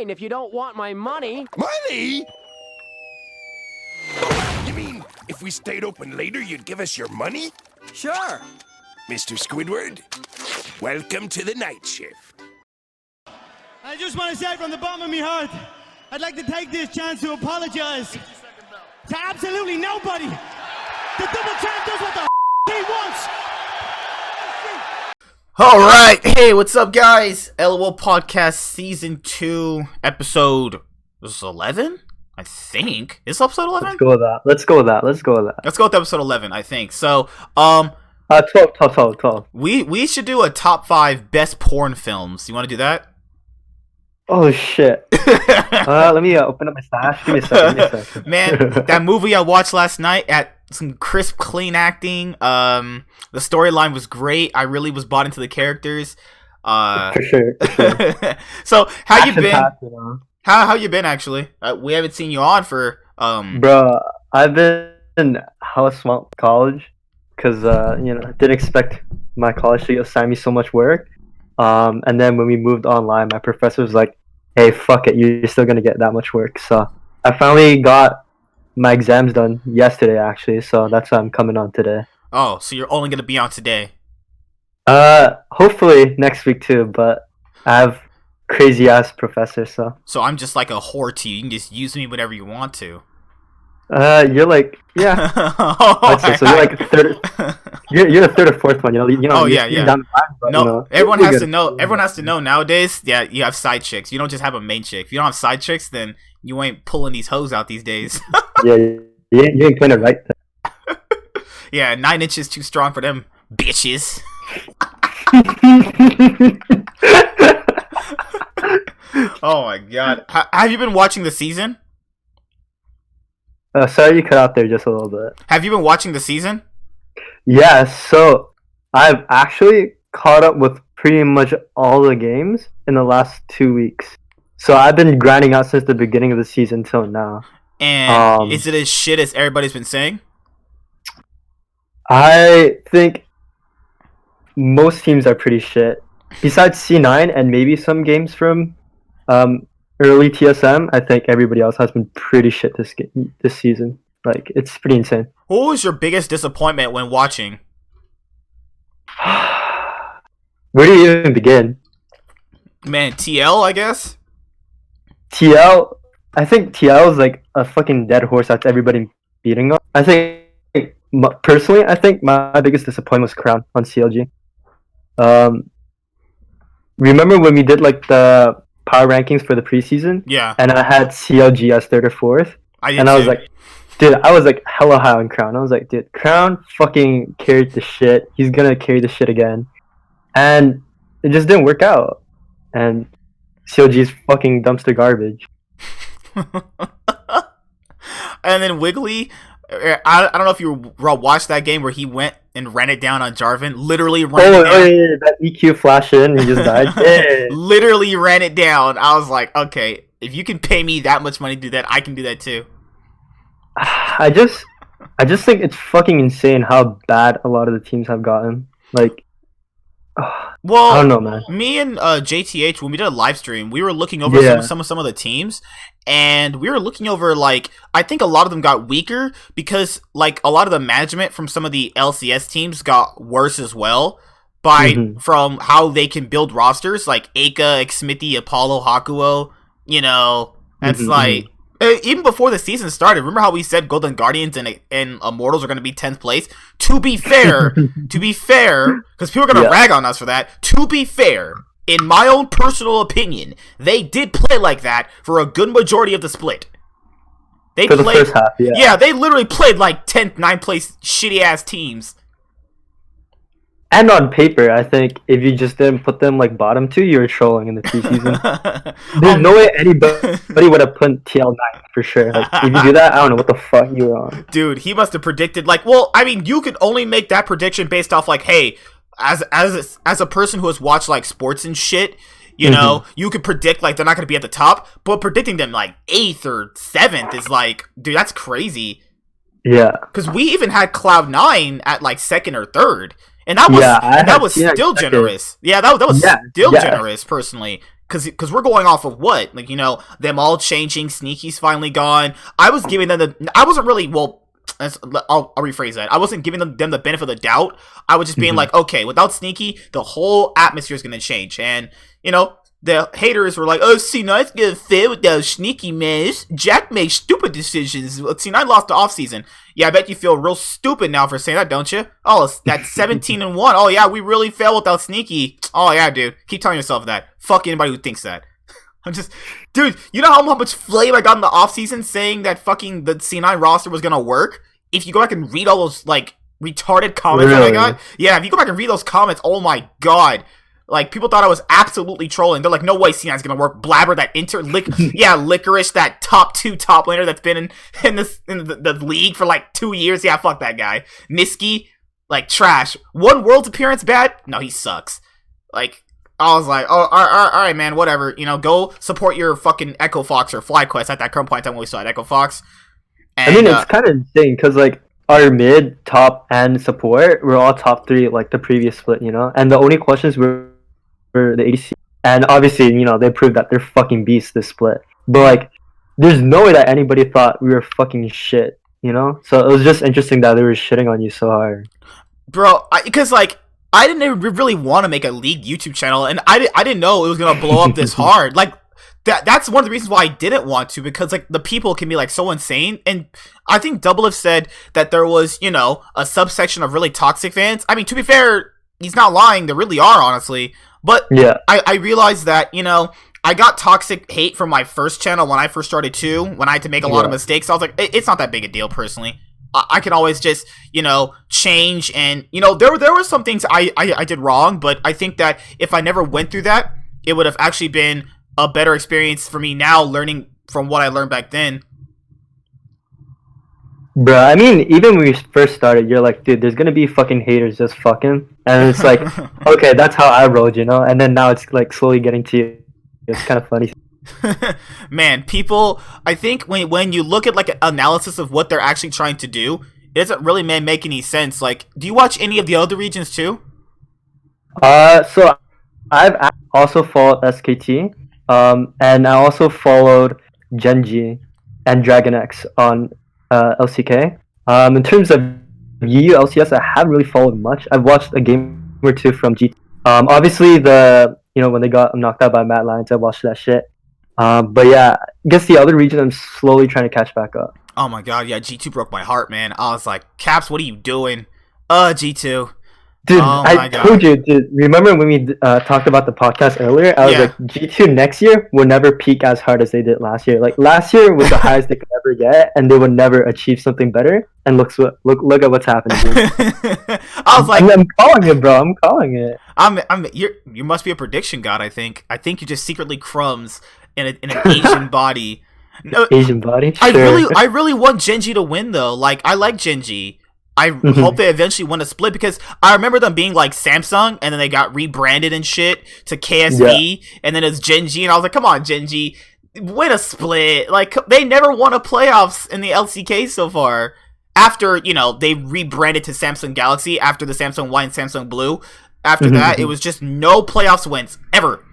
fine if you don't want my money. Money? You mean if we stayed open later, you'd give us your money? Sure. Mr. Squidward, welcome to the night shift. I just want to say from the bottom of my heart, I'd like to take this chance to apologize to absolutely nobody. The double champ does what the he wants. All right, hey, what's up, guys? LOL Podcast Season 2, Episode 11? I think. Is this episode 11? Let's go with that. Let's go with episode 11, I think. So, 12. we should do a top 5 best porn films. You want to do that? Oh, shit. Let me open up my stash. Give me a second. Man, that movie I watched last night at some crisp, clean acting. The storyline was great. I really was bought into the characters. For sure. So, how you Action been? packed, you know? How you been, actually? We haven't seen you on for Bro, I've been hella swamped with college because didn't expect my college to assign me so much work. And then when we moved online, my professor was like, "Hey, fuck it, you're still gonna get that much work." So I finally got my exams done yesterday, actually. So that's why I'm coming on today. Oh, so you're only gonna be on today? Hopefully next week too. But I have crazy ass professor, so. So I'm just like a whore to you. You can just use me whenever you want to. You're like, yeah. So you're like third. You're the third or fourth one. Yeah. Down the line, but, no, everyone has to know. Everyone has to know nowadays. Yeah, you have side chicks. You don't just have a main chick. If you don't have side chicks, then you ain't pulling these hoes out these days. Yeah, you ain't playing it right. Yeah, 9 inches too strong for them bitches. Oh my god! Have you been watching the season? Sorry, you cut out there just a little bit. Have you been watching the season? Yeah, so I've actually caught up with pretty much all the games in the last 2 weeks. So I've been grinding out since the beginning of the season till now. And is it as shit as everybody's been saying? I think most teams are pretty shit. Besides C9 and maybe some games from early TSM, I think everybody else has been pretty shit this season. Like, it's pretty insane. What was your biggest disappointment when watching? Where do you even begin? Man, TL, I guess? TL, I think TL is like a fucking dead horse that's everybody beating on. I think, personally, my biggest disappointment was Crown on CLG. Remember when we did like the power rankings for the preseason? Yeah. And I had CLG as 3rd or 4th. I was like, dude, I was like hella high on Crown. I was like, dude, Crown fucking carried the shit. He's gonna carry the shit again. And it just didn't work out. And CLG's fucking dumpster garbage. And then Wiggly, I don't know if you watched that game where he went and ran it down on Jarvan. Literally ran it down. Oh, yeah, that EQ flash in, he just died. Yeah. Literally ran it down. I was like, okay, if you can pay me that much money to do that, I can do that too. I just think it's fucking insane how bad a lot of the teams have gotten. Like, well, I don't know, man. Me and JTH, when we did a live stream, we were looking over some of the teams, and we were looking over, like, I think a lot of them got weaker because, like, a lot of the management from some of the LCS teams got worse as well from how they can build rosters, like Aka, Xmithie, Apollo, Hakuo, you know, it's like, even before the season started, remember how we said Golden Guardians and Immortals are going to be 10th place? To be fair, because people are going to rag on us for that, to be fair, in my own personal opinion, they did play like that for a good majority of the split. They for played, the first half, yeah. Yeah, they literally played like 10th, 9th place shitty-ass teams. And on paper, I think if you just didn't put them like bottom 2, you were trolling in the preseason. There's no way anybody would have put TL9 for sure. Like, if you do that, I don't know what the fuck you were on. Dude, he must have predicted, like, well, I mean, you could only make that prediction based off, like, hey, as a person who has watched, like, sports and shit, you know, you could predict, like, they're not going to be at the top, but predicting them, like, 8th or 7th is, like, dude, that's crazy. Yeah. Because we even had Cloud9 at, like, 2nd or 3rd. And that was still generous. Yeah, that was still generous, personally. because we're going off of what, like, you know, them all changing. Sneaky's finally gone. I was giving them I wasn't really, well, I'll rephrase that. I wasn't giving them the benefit of the doubt. I was just being like, okay, without Sneaky, the whole atmosphere is going to change. And, you know, the haters were like, oh, C9's gonna fit without Sneaky, man. Jack makes stupid decisions. C9 lost the offseason. Yeah, I bet you feel real stupid now for saying that, don't you? Oh, that's 17-1. Oh, yeah, we really failed without Sneaky. Oh, yeah, dude. Keep telling yourself that. Fuck anybody who thinks that. I'm just... Dude, you know how much flame I got in the offseason saying that fucking the C9 roster was gonna work? If you go back and read all those, like, retarded comments that I got... Yeah, if you go back and read those comments, oh my god... Like, people thought I was absolutely trolling. They're like, no way C9's gonna work. Blabber, that Licorice, that top laner that's been in the league for like 2 years. Yeah, fuck that guy. Nisqy, like, trash. One Worlds appearance bad? No, he sucks. Like, I was like, oh, alright, man, whatever. You know, go support your fucking Echo Fox or FlyQuest at that current point in time when we saw it, Echo Fox. And, I mean, it's kind of insane, because, like, our mid, top, and support were all top 3, like, the previous split, you know? And the only questions were for the ADC, and obviously, you know, they proved that they're fucking beasts this split. But like, there's no way that anybody thought we were fucking shit, you know. So it was just interesting that they were shitting on you so hard, bro. Because like, I didn't really want to make a league YouTube channel, and I didn't know it was gonna blow up this hard. Like, that's one of the reasons why I didn't want to, because like the people can be like so insane. And I think Doublelift said that there was, you know, a subsection of really toxic fans. I mean, to be fair, he's not lying. There really are, honestly. But yeah, I realized that, you know, I got toxic hate from my first channel when I first started too, when I had to make a lot of mistakes. I was like, it's not that big a deal personally. I can always just, you know, change. And, you know, there were some things I did wrong, but I think that if I never went through that, it would have actually been a better experience for me now, learning from what I learned back then. Bro, I mean, even when we first started, you're like, dude, there's gonna be fucking haters just fucking. And it's like, okay, that's how I rolled, you know? And then now it's like slowly getting to you. It's kind of funny. Man, people, I think when you look at like an analysis of what they're actually trying to do, it doesn't really make any sense. Like, do you watch any of the other regions too? So I've also followed SKT, and I also followed Genji and Dragon X on LCK. In terms of EU LCS, I haven't really followed much. I've watched a game or two from GT. Obviously when they got knocked out by Mad Lions, I watched that shit. But yeah, I guess the other region I'm slowly trying to catch back up. Oh my god, yeah, G2 broke my heart, man. I was like, Caps, what are you doing? G2. Dude, I told you, dude, remember when we talked about the podcast earlier? I was like, G2 next year will never peak as hard as they did last year. Like, last year was the highest they could ever get, and they would never achieve something better. And look at what's happening, dude. I was like, I'm calling it, bro. I'm calling it. You must be a prediction god, I think. I think you're just secretly crumbs in an Asian body. No, Asian body? Sure. I really want Genji to win, though. Like, I like Genji. I hope they eventually win a split, because I remember them being like Samsung, and then they got rebranded and shit to KSV, and then it's Genji, and I was like, come on, Genji, win a split. Like, they never won a playoffs in the LCK so far. After, you know, they rebranded to Samsung Galaxy after the Samsung White and Samsung Blue. After that, it was just no playoffs wins, ever.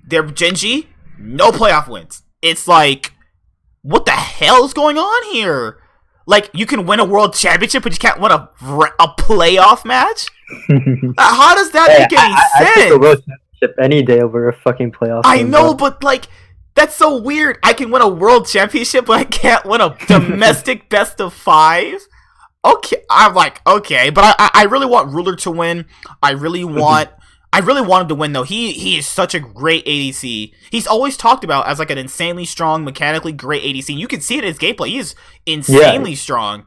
Their Genji, no playoff wins. It's like, what the hell is going on here? Like, you can win a world championship, but you can't win a playoff match? How does that make any sense? I take a world championship any day over a fucking playoff. I know, but, like, that's so weird. I can win a world championship, but I can't win a domestic best of 5? Okay, I'm like, okay. But I really want Ruler to win. I really want him to win, though. He is such a great ADC. He's always talked about as like an insanely strong, mechanically great ADC. You can see it in his gameplay. He is insanely strong.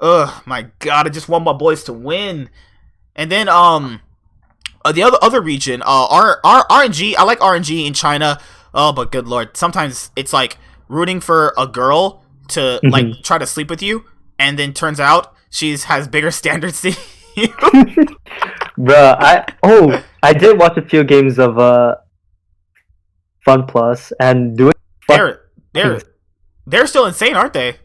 Ugh, my god, I just want my boys to win. And then the other region, RNG. I like RNG in China. Oh, but good lord, sometimes it's like rooting for a girl to like try to sleep with you, and then turns out she has bigger standards than you. Bro, I did watch a few games of Fun Plus, and doing they're still insane, aren't they?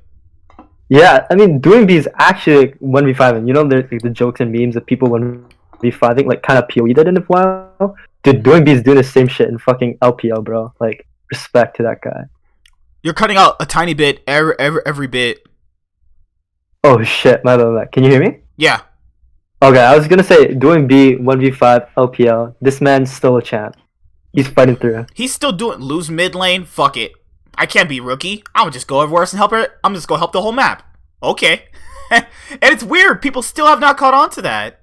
Yeah, I mean, doing these actually 1v5, and you know, there's like the jokes and memes of people 1v5 1v5 thing, like kind of PoE did in a while. Dude, Doing B is doing the same shit in fucking LPL, bro. Like, respect to that guy. You're cutting out a tiny bit every bit. Oh shit, my bad. Can you hear me? Yeah. Okay, I was gonna say, Doing B, 1v5, LPL. This man's still a champ. He's fighting through. He's still doing lose mid lane. Fuck it. I can't be rookie. I'm gonna just go everywhere else and help her. I'm just gonna help the whole map. Okay. And it's weird. People still have not caught on to that.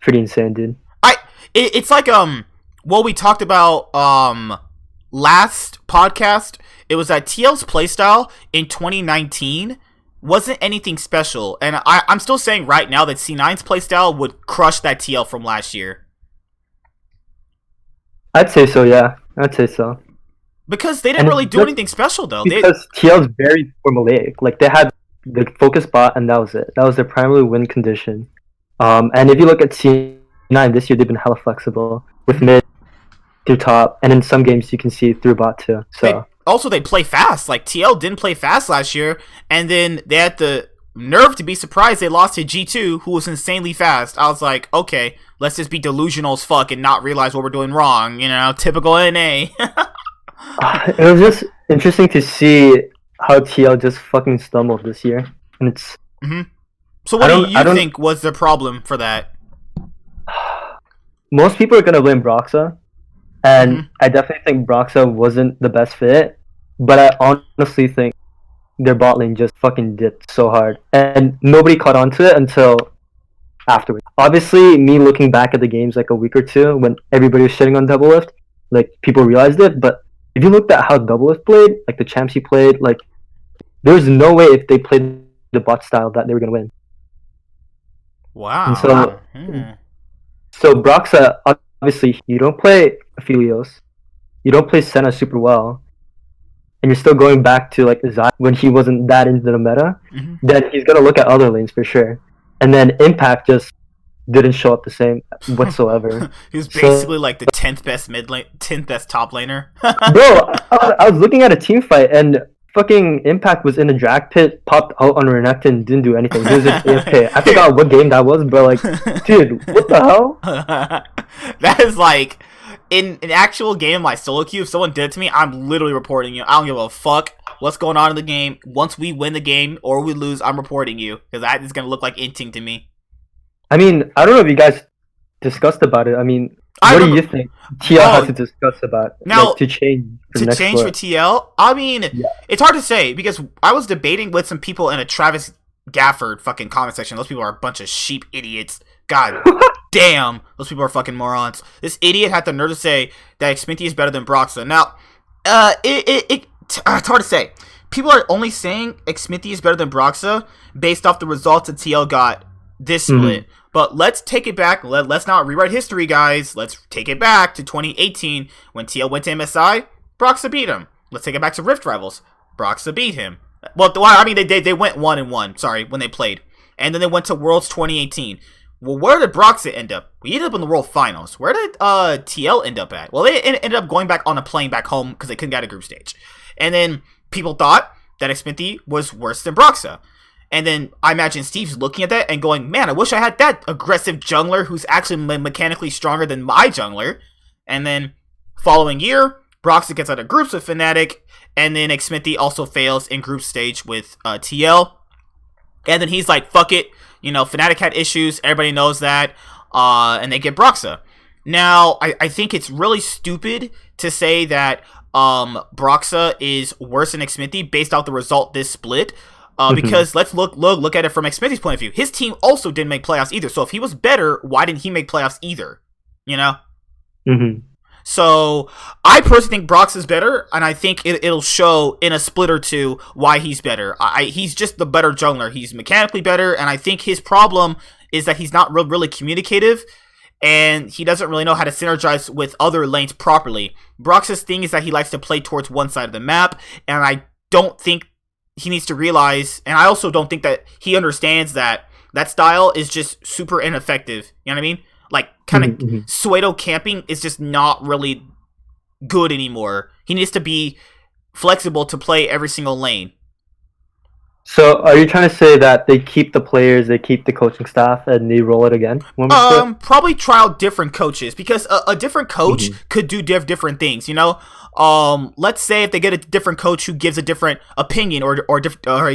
Pretty insane, dude. It's like what we talked about last podcast. It was that TL's playstyle in 2019 wasn't anything special, and I'm still saying right now that C9's playstyle would crush that TL from last year. I'd say so, yeah. I'd say so. Because they didn't really do anything special, though. Because TL's very formulaic. Like, they had the focus bot, and that was it. That was their primary win condition. And if you look at C9 this year, they've been hella flexible with mid through top, and in some games you can see through bot too. So they play fast. Like, TL didn't play fast last year, and then they had the nerve to be surprised they lost to G2, who was insanely fast. I was like, okay, let's just be delusional as fuck and not realize what we're doing wrong. You know, typical NA. It was just interesting to see how TL just fucking stumbled this year, and it's. Mm-hmm. So what do you think was the problem for that? Most people are gonna blame Broxah, and I definitely think Broxah wasn't the best fit. But I honestly think their bot lane just fucking dipped so hard, and nobody caught on to it until afterwards. Obviously, me looking back at the games like a week or two when everybody was shitting on Doublelift, like people realized it. But if you looked at how Doublelift played, like the champs he played, like there's no way if they played the bot style that they were gonna win. Wow. And so Broxah, obviously, you don't play Aphelios, you don't play Senna super well, and you're still going back to like Zai when he wasn't that into the meta, then he's gonna look at other lanes for sure. And then Impact just didn't show up the same whatsoever. He was basically like the 10th best mid lane, 10th best top laner. Bro, I was looking at a team fight and fucking Impact was in a drag pit, popped out on Renekton, and didn't do anything. He was just AFK. I forgot what game that was, but like, dude, what the hell? That is like, in an actual game, my solo queue, if someone did it to me, I'm literally reporting you. I don't give a fuck what's going on in the game. Once we win the game or we lose, I'm reporting you. Because that is going to look like inting to me. I mean, I don't know if you guys discussed about it. I mean, what do you think TL has to discuss about now, like, to change for TL? I mean, it's hard to say because I was debating with some people in a Travis Gafford fucking comment section. Those people are a bunch of sheep idiots. God damn, those people are fucking morons. This idiot had the nerve to say that Xminity is better than Broxah. Now, it's hard to say. People are only saying Xminity is better than Broxah based off the results that TL got this split. But let's take it back. Let's not rewrite history, guys. Let's take it back to 2018 when TL went to MSI. Broxah beat him. Let's take it back to Rift Rivals. Broxah beat him. Well, I mean, they went 1-1. Sorry, when they played, and then they went to Worlds 2018. Well, where did Broxah end up? We ended up in the World Finals. Where did TL end up at? Well, they ended up going back on a plane back home because they couldn't get a group stage. And then people thought that Xminity was worse than Broxah. And then I imagine Steve's looking at that and going, man, I wish I had that aggressive jungler who's actually mechanically stronger than my jungler. And then following year, Broxah gets out of groups with Fnatic, and then Xminity also fails in group stage with TL. And then he's like, fuck it. You know, Fnatic had issues. Everybody knows that. And they get Broxah. Now, I think it's really stupid to say that Broxah is worse than Xminity based off the result this split. Because let's look at it from Xminity's point of view. His team also didn't make playoffs either. So if he was better, why didn't he make playoffs either? You know? So I personally think Broxah is better, and I think it'll show in a split or two why he's better. He's just the better jungler. He's mechanically better, and I think his problem is that he's not really communicative, and he doesn't really know how to synergize with other lanes properly. Broxah's thing is that he likes to play towards one side of the map, and I don't think he needs to realize, and I also don't think that he understands that style is just super ineffective. You know what I mean? Like, kind of Suedo camping is just not really good anymore. He needs to be flexible to play every single lane. So are you trying to say that they keep the players, they keep the coaching staff, and they roll it again? Probably try out different coaches because a different coach could do different things. You know, let's say if they get a different coach who gives a different opinion or a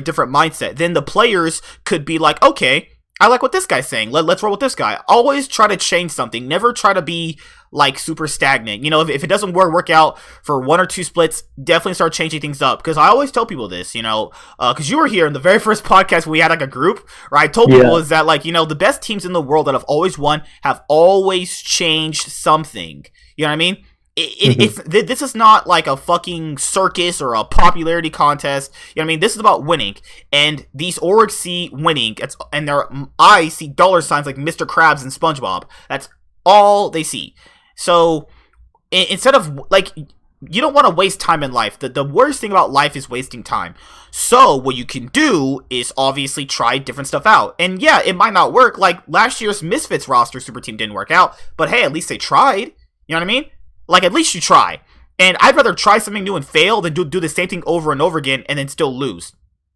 different mindset, then the players could be like, okay, I like what this guy's saying. Let's roll with this guy. Always try to change something. Never try to be like super stagnant. You know, if it doesn't work out for 1 or 2 splits, definitely start changing things up. Because I always tell people this, you know, because you were here in the very first podcast when we had like a group, where I told people is that like, you know, the best teams in the world that have always won have always changed something. You know what I mean? This is not like a fucking circus or a popularity contest. You know what I mean? This is about winning, and these orgs see winning. I see dollar signs like Mr. Krabs and SpongeBob. That's all they see. So instead of like, you don't want to waste time in life. The worst thing about life is wasting time. So what you can do is obviously try different stuff out. And yeah, it might not work. Like last year's Misfits roster super team didn't work out, but hey, at least they tried. You know what I mean? Like, at least you try. And I'd rather try something new and fail than do the same thing over and over again and then still lose.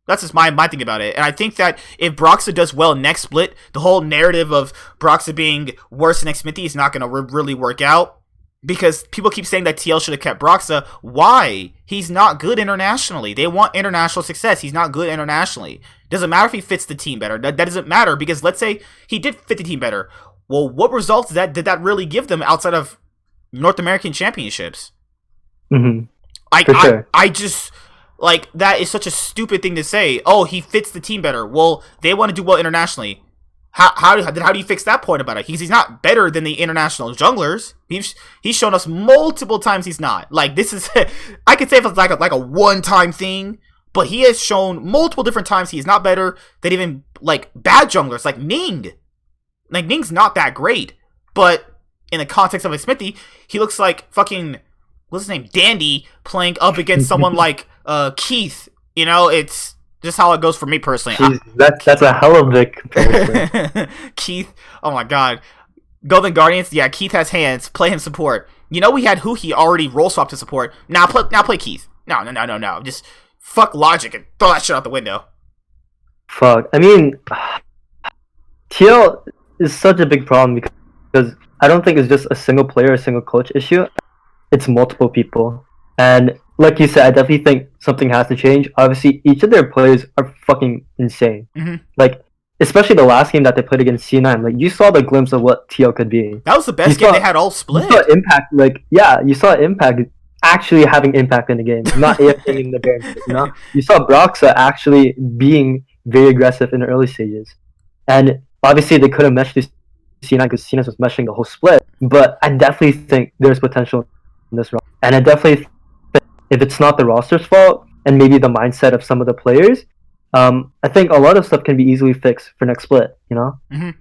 That's just my thing about it. And I think that if Broxah does well next split, the whole narrative of Broxah being worse than Xmithie is not going to really work out. Because people keep saying that TL should have kept Broxah. Why? He's not good internationally. They want international success. He's not good internationally. Doesn't matter if he fits the team better. That doesn't matter, because let's say he did fit the team better. Well, what results did that really give them outside of North American championships? I just, like, that is such a stupid thing to say. Oh, he fits the team better. Well, they want to do well internationally. How do you fix that point about it? He's not better than the international junglers. He's shown us multiple times he's not. Like, this is I could say if it's like a one-time thing, but he has shown multiple different times he's not better than even like bad junglers like Ning. Like, Ning's not that great, but in the context of Xmithie, he looks like fucking, what's his name, Dandy, playing up against someone like Keith. You know, it's just how it goes for me personally. Jeez, that's a hell of a comparison. Keith, oh my god. Golden Guardians, yeah, Keith has hands. Play him support. You know, we had Huhi already roll swap to support. Now play Keith. No. Just fuck logic and throw that shit out the window. Fuck. I mean, TL is such a big problem because I don't think it's just a single player, a single coach issue. It's multiple people. And like you said, I definitely think something has to change. Obviously, each of their players are fucking insane. Like, especially the last game that they played against C9. Like, you saw the glimpse of what TL could be. That was the best game they had all split. You saw Impact, you saw Impact actually having impact in the game, not AFKing in the game. You know? You saw Broxah actually being very aggressive in the early stages. And obviously, they couldn't mesh this C9 because C9 was meshing the whole split, but I definitely think there's potential in this run. And I definitely think if it's not the roster's fault and maybe the mindset of some of the players, I think a lot of stuff can be easily fixed for next split, you know?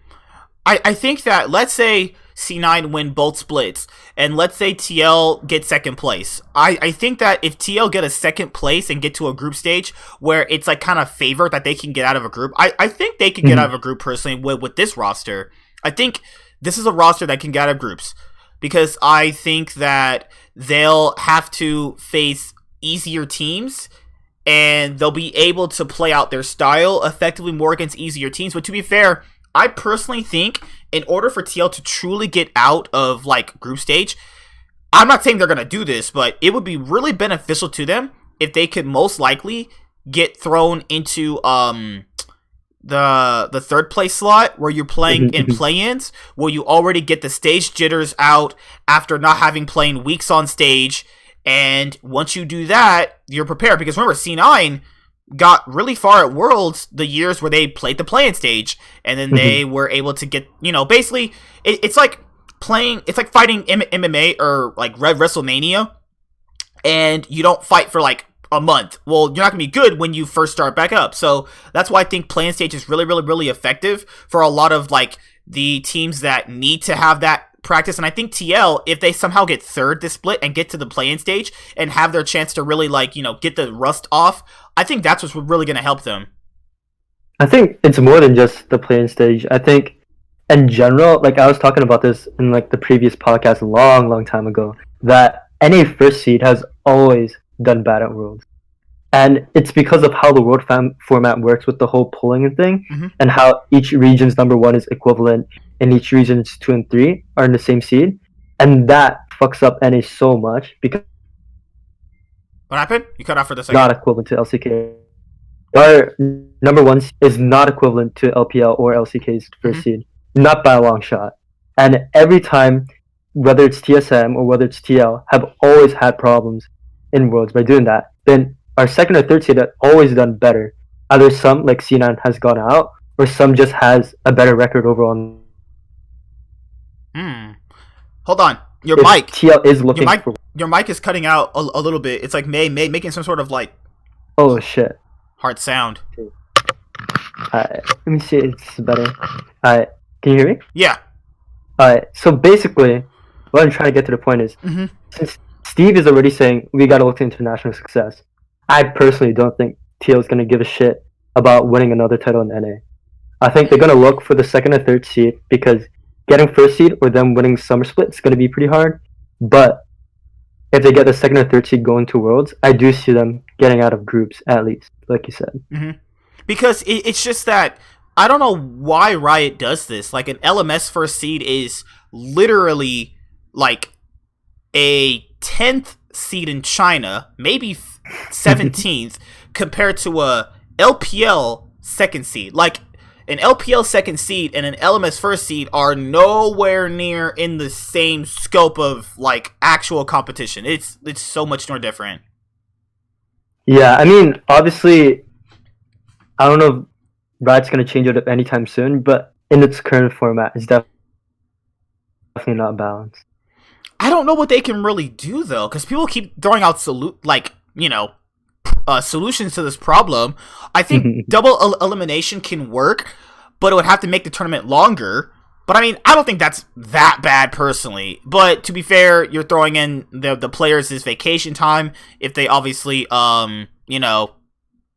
I think that, let's say C9 win both splits, and let's say TL get second place. I think that if TL get a second place and get to a group stage where it's like kind of favored that they can get out of a group, I think they can get out of a group personally with this roster. I think this is a roster that can get out of groups, because I think that they'll have to face easier teams and they'll be able to play out their style effectively more against easier teams. But to be fair, I personally think in order for TL to truly get out of like group stage, I'm not saying they're going to do this, but it would be really beneficial to them if they could most likely get thrown into the third place slot where you're playing in play-ins, where you already get the stage jitters out after not having played weeks on stage, and once you do that, you're prepared. Because remember, C9 got really far at Worlds the years where they played the play-in stage, and then they were able to get, you know, basically, it's like fighting MMA or like Red WrestleMania, and you don't fight for like a month. Well, you're not gonna be good when you first start back up. So that's why I think play-in stage is really, really, really effective for a lot of like the teams that need to have that practice. And I think TL, if they somehow get third this split and get to the play-in stage and have their chance to really like, you know, get the rust off, I think that's what's really gonna help them. I think it's more than just the play-in stage. I think in general, like I was talking about this in like the previous podcast a long time ago, that any first seed has always done bad at Worlds. And it's because of how the world format works with the whole pulling and thing, Mhm. and how each region's number 1 is equivalent, and each region's 2 and 3 are in the same seed, and that fucks up NA so much because What happened? You cut off for the it's second. not equivalent to LCK. Our number 1 is not equivalent to LPL or LCK's first Mhm. seed, not by a long shot. And every time, whether it's TSM or whether it's TL, have always had problems in Worlds by doing that. Then our second or third seed have always done better. Either some, like C9, has gone out, or some just has a better record overall. Hold on. Your If mic. TL is looking for. Your mic is cutting out a little bit. It's like making some sort of like Oh shit. hard sound. Let me see if it's better. Alright, can you hear me? Yeah. Alright, so basically, what I'm trying to get to the point is, Mhm. since Steve is already saying we gotta look to international success, I personally don't think TL is gonna give a shit about winning another title in NA. I think they're gonna look for the second or third seed because getting first seed or them winning summer split is gonna be pretty hard. But if they get the second or third seed going to Worlds, I do see them getting out of groups at least, like you said. Because it's just that I don't know why Riot does this. Like an LMS first seed is literally like a 10th seed in China, maybe 17th, compared to a LPL second seed. Like an LPL second seed and an LMS first seed are nowhere near in the same scope of like actual competition. It's so much more different. Yeah, I mean, obviously, I don't know if Riot's gonna change it up anytime soon, but in its current format, it's definitely not balanced. I don't know what they can really do though, because people keep throwing out solutions to this problem. I think double elimination can work, but it would have to make the tournament longer. But I mean, I don't think that's that bad personally. But to be fair, you're throwing in the players' vacation time if they obviously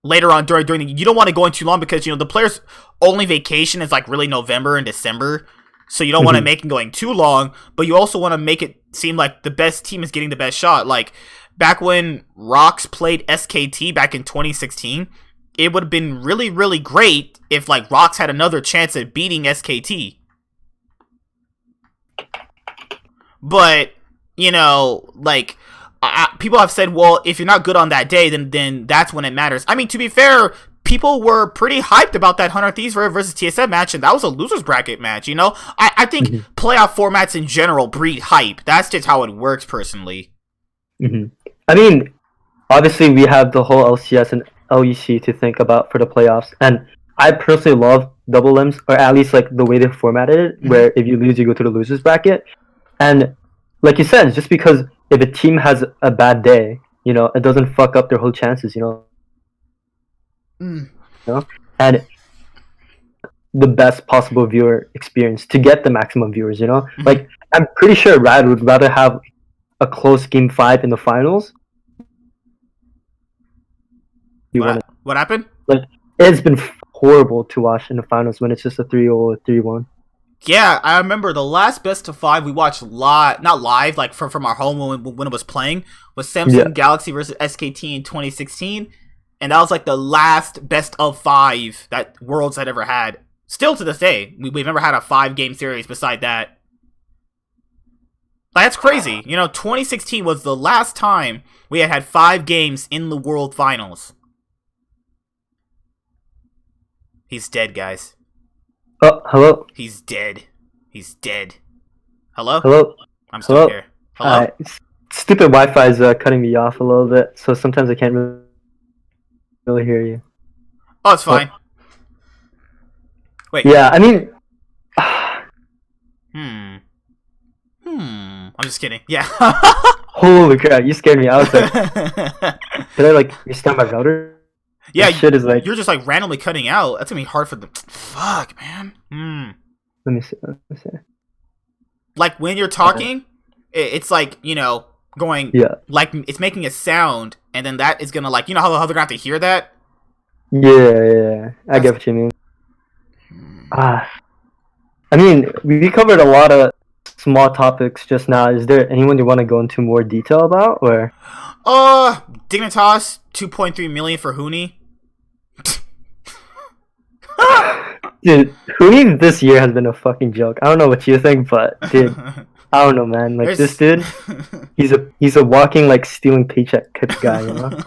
later on during the, you don't want to go in too long because the players' only vacation is like really November and December. So you don't want to make it going too long, but you also want to make it seem like the best team is getting the best shot. Like back when Rox played SKT back in 2016, it would have been really, really great if like Rox had another chance at beating SKT. But, people have said, well, if you're not good on that day, then that's when it matters. I mean, to be fair, people were pretty hyped about that Hunter Thieves versus TSM match, and that was a loser's bracket match, I think playoff formats in general breed hype. That's just how it works, personally. I mean, obviously we have the whole LCS and LEC to think about for the playoffs, and I personally love double limbs, or at least like the way they formatted it, where if you lose, you go to the loser's bracket. And like you said, just because if a team has a bad day, it doesn't fuck up their whole chances, and the best possible viewer experience to get the maximum viewers, like I'm pretty sure Riot would rather have a close game 5 in the finals. What happened? Like it's been horrible to watch in the finals when it's just a 3-0 or 3-1. Yeah, I remember the last best of 5 we watched live, not live, like from our home when it was playing, was Samsung Galaxy versus SKT in 2016, and that was like the last best of 5 that Worlds had ever had. Still to this day, we've never had a 5-game series beside that. Like, that's crazy. 2016 was the last time we had 5 games in the World Finals. He's dead, guys. Oh, hello. He's dead. He's dead. Hello? Hello. I'm still here. Hello? Stupid Wi-Fi is cutting me off a little bit, so sometimes I can't really hear you. Oh, it's fine. Wait. Yeah, I mean... I'm just kidding. Yeah. Holy crap, you scared me. I was like... Did I, restart my router? Yeah, shit is you're just, randomly cutting out. That's gonna be hard for the... Fuck, man. Let me see. Like, when you're talking, it's like, going... Yeah. Like, it's making a sound, and then that is gonna, how they're gonna have to hear that? Yeah. I get what you mean. I mean, we covered a lot of small topics just now. Is there anyone you want to go into more detail about, or? Dignitas 2.3 million for Huni. Dude, Huni this year has been a fucking joke. I don't know what you think, but dude, I don't know, man. Like this dude, he's a walking like stealing paycheck type of guy, you know?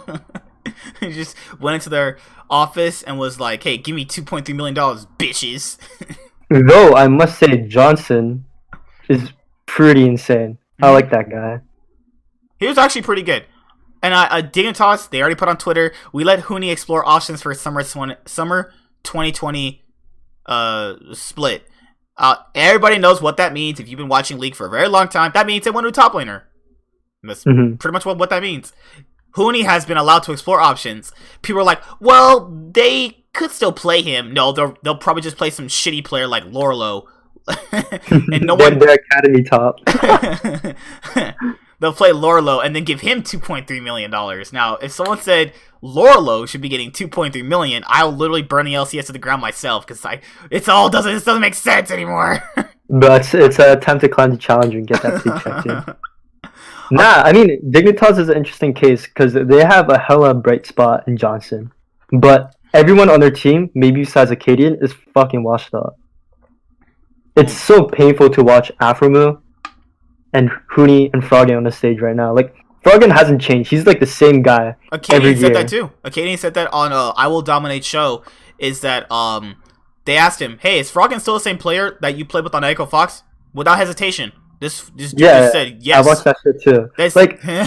He just went into their office and was like, "Hey, give me $2.3 million, bitches." Though I must say, Johnson is pretty insane. I like that guy. He was actually pretty good. And Dignitas, they already put on Twitter, we let Huni explore options for summer 2020 split. Everybody knows what that means. If you've been watching League for a very long time, that means they want a top laner. That's pretty much what that means. Huni has been allowed to explore options. People are like, well, they could still play him. No, they'll probably just play some shitty player like Lorlo. And no one... Their academy top. They'll play Lorlo and then give him $2.3 million. Now, if someone said Lorlo should be getting $2.3 million, I'll literally burn the LCS to the ground myself because this doesn't make sense anymore. But it's a time to climb the challenge and get that paycheck, dude. Nah, I mean, Dignitas is an interesting case because they have a hella bright spot in Johnson. But everyone on their team, maybe besides Acadian, is fucking washed up. It's so painful to watch Afromu and Huni and Froggen on the stage right now. Like, Froggen hasn't changed. He's like the same guy every year. Acadian said that too. Acadian said that on I Will Dominate show, is that they asked him, "Hey, is Froggen still the same player that you played with on Echo Fox?" Without hesitation. This dude just said yes. I watched that shit too. That's like the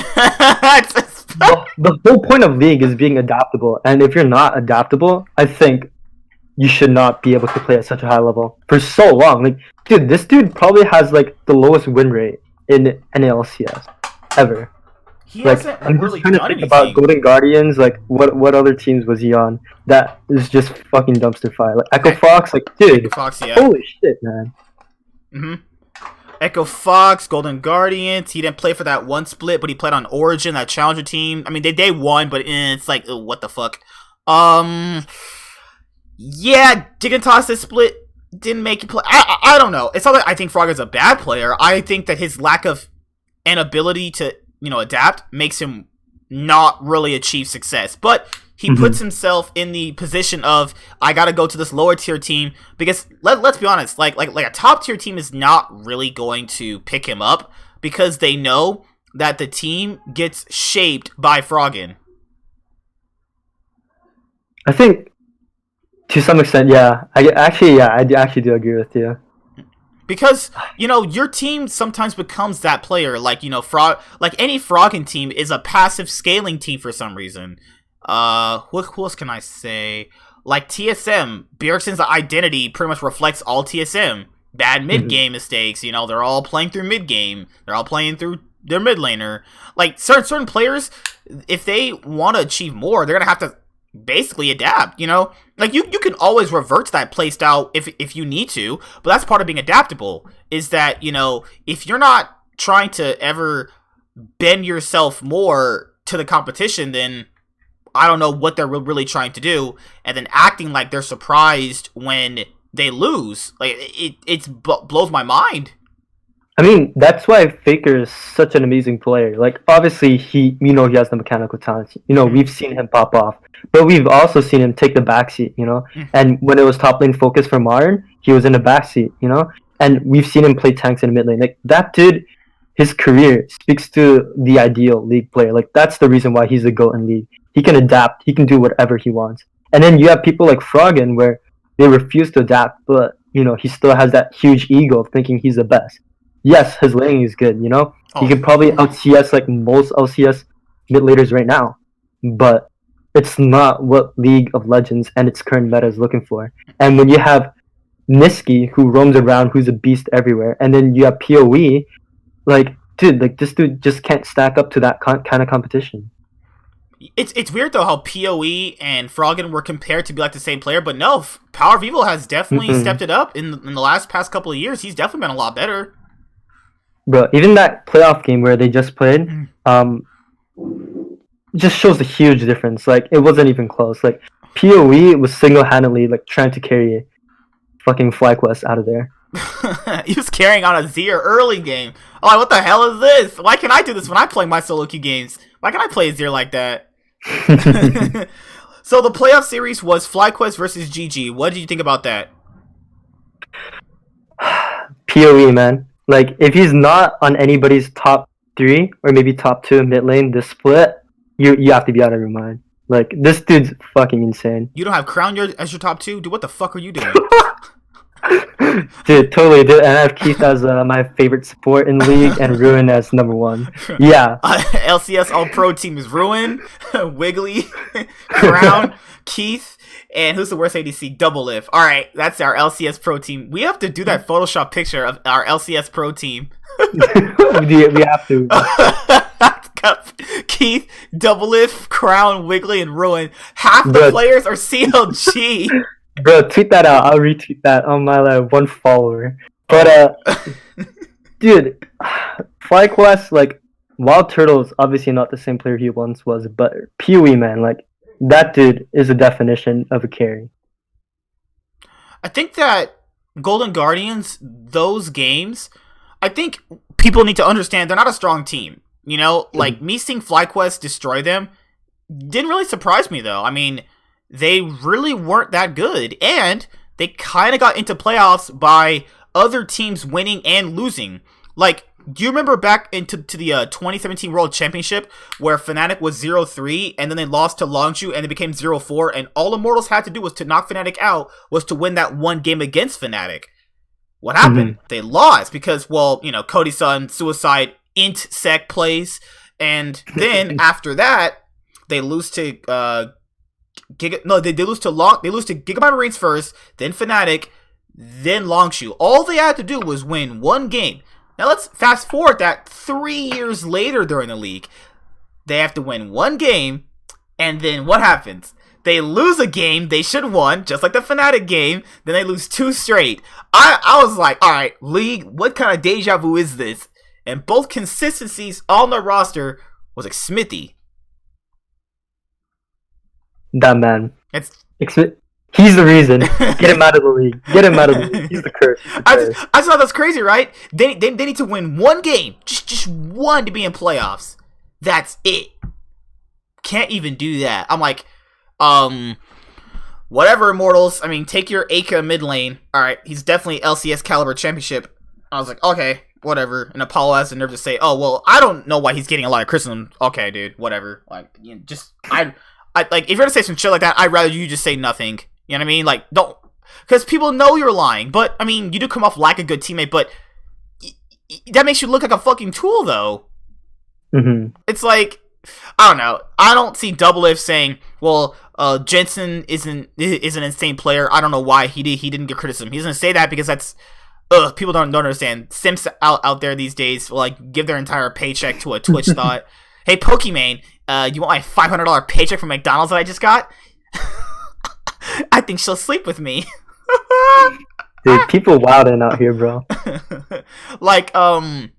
whole point of League is being adaptable, and if you're not adaptable, I think you should not be able to play at such a high level for so long. Like, dude, this dude probably has like the lowest win rate in NALCS ever. He like, hasn't I'm really just trying to done think anything. about Golden Guardians. Like, what other teams was he on? That is just fucking dumpster fire. Like Echo Fox, like, dude, Echo Fox, yeah. Holy shit, man. Echo Fox, Golden Guardians. He didn't play for that one split, but he played on Origin, that Challenger team. I mean, they won, but it's like, what the fuck? Yeah, Dignitas this split didn't make you play. I don't know. It's not that I think Froggen's a bad player. I think that his lack of an ability to, adapt makes him not really achieve success. But he puts himself in the position of, I gotta go to this lower tier team because let's be honest, like a top tier team is not really going to pick him up because they know that the team gets shaped by Froggen. I think to some extent, yeah. I actually do agree with you. Because, your team sometimes becomes that player. Like, any Froggen team is a passive scaling team for some reason. Who else can I say? Like TSM, Bjergsen's identity pretty much reflects all TSM. Bad mid-game mistakes, they're all playing through mid-game. They're all playing through their mid laner. Like, certain players, if they want to achieve more, they're going to have to basically adapt, Like, you can always revert to that playstyle if you need to, but that's part of being adaptable, is that, if you're not trying to ever bend yourself more to the competition, then I don't know what they're really trying to do, and then acting like they're surprised when they lose. Like, it blows my mind. I mean, that's why Faker is such an amazing player. Like, obviously, he has the mechanical talent. We've seen him pop off. But we've also seen him take the backseat, And when it was top lane focus for Modern, he was in the backseat, And we've seen him play tanks in the mid lane. Like, that dude, his career speaks to the ideal League player. Like, that's the reason why he's the GOAT in League. He can adapt. He can do whatever he wants. And then you have people like Froggen where they refuse to adapt, but, he still has that huge ego of thinking he's the best. Yes, his laning is good, He could probably out-CS like most LCS mid laners right now. But it's not what League of Legends and its current meta is looking for. And when you have Nisqy, who roams around, who's a beast everywhere, and then you have PoE, like, dude, like, this dude just can't stack up to that kind of competition. It's weird, though, how PoE and Froggen were compared to be like the same player, but no, Power of Evil has definitely stepped it up in the past couple of years. He's definitely been a lot better. Bro, even that playoff game where they just played, just shows a huge difference. Like, it wasn't even close. Like, PoE was single-handedly, like, trying to carry fucking FlyQuest out of there. He was carrying on a Zero early game. I'm like, what the hell is this? Why can't I do this when I play my solo queue games? Why can't I play a Zero like that? So the playoff series was FlyQuest versus GG. What did you think about that? PoE, man. Like, if he's not on anybody's top 3 or maybe top 2 in mid lane, this split, you have to be out of your mind. Like, this dude's fucking insane. You don't have Crown as your top 2? Dude, what the fuck are you doing? Dude, totally. Dude, and I have Keith as my favorite support in the league and Ruin as number 1. Yeah. LCS All-Pro team is Ruin, Wiggly, Crown, Keith, and who's the worst ADC? Doublelift. Alright, that's our LCS Pro team. We have to do that Photoshop picture of our LCS Pro team. we have to. Keith, Doublelift, Crown, Wiggly, and Ruin. Half the players are CLG. Bro, tweet that out. I'll retweet that on my 1 follower. But dude, FlyQuest, like, Wild Turtle's obviously not the same player he once was, but PoE, man, like, that dude is a definition of a carry. I think that Golden Guardians, those games, I think people need to understand they're not a strong team. You know, like, me seeing FlyQuest destroy them didn't really surprise me, though. I mean, they really weren't that good, and they kind of got into playoffs by other teams winning and losing. Like, do you remember back into the 2017 World Championship where Fnatic was 0-3 and then they lost to Longshu and they became 0-4, and all Immortals had to do was to knock Fnatic out, was to win that one game against Fnatic? What happened? They lost because, well, you know, Cody Sun, Suicide, Int Sec plays, and then after that they lose to they lose to Gigabyte Marines first, then Fnatic, then Longshu. All they had to do was win one game. Now let's fast forward that 3 years later during the league. They have to win one game, and then what happens? They lose a game they should have won, just like the Fnatic game, then they lose 2 straight. I was like, alright, league, what kind of deja vu is this? And both consistencies on the roster was like Smithy. That man. He's the reason. Get him out of the league. Get him out of the league. He's the curse. I just thought that's crazy, right? They need to win one game. Just one to be in playoffs. That's it. Can't even do that. I'm like, whatever, Immortals. I mean, take your Aka mid lane. Alright, he's definitely LCS caliber championship. I was like, okay, whatever. And Apollo has the nerve to say, oh, well, I don't know why he's getting a lot of criticism. Okay, dude, whatever. Like, you know, just, I like, if you're gonna say some shit like that, I'd rather you just say nothing. You know what I mean? Like, don't, because people know you're lying. But, I mean, you do come off like a good teammate, but that makes you look like a fucking tool, though. It's like, I don't know. I don't see Doublelift saying, well, Jensen is an insane player. I don't know why he didn't get criticism. He doesn't say that because that's, people don't understand. Simps out there these days will, like, give their entire paycheck to a Twitch thought. Hey, Pokimane, you want my $500 paycheck from McDonald's that I just got? I think she'll sleep with me. Dude, people wilding out here, bro. Like, I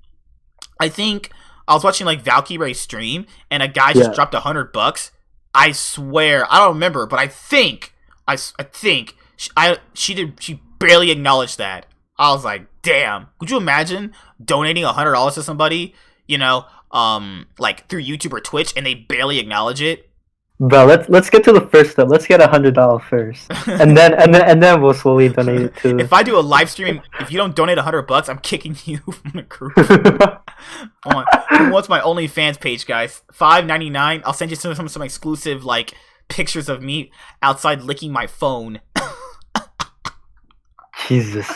think I was watching, like, Valkyrie stream, and a guy just dropped $100. I swear, I don't remember, but I think she barely acknowledged that. I was like, damn. Could you imagine donating $100 to somebody, you know, like through YouTube or Twitch, and they barely acknowledge it? Bro, let's get to the first step. Let's get $100 first, and then we'll slowly donate it to. If I do a live stream, if you don't donate $100, I'm kicking you from the group. What's my OnlyFans page, guys? $5.99. I'll send you some exclusive, like, pictures of me outside licking my phone. Jesus.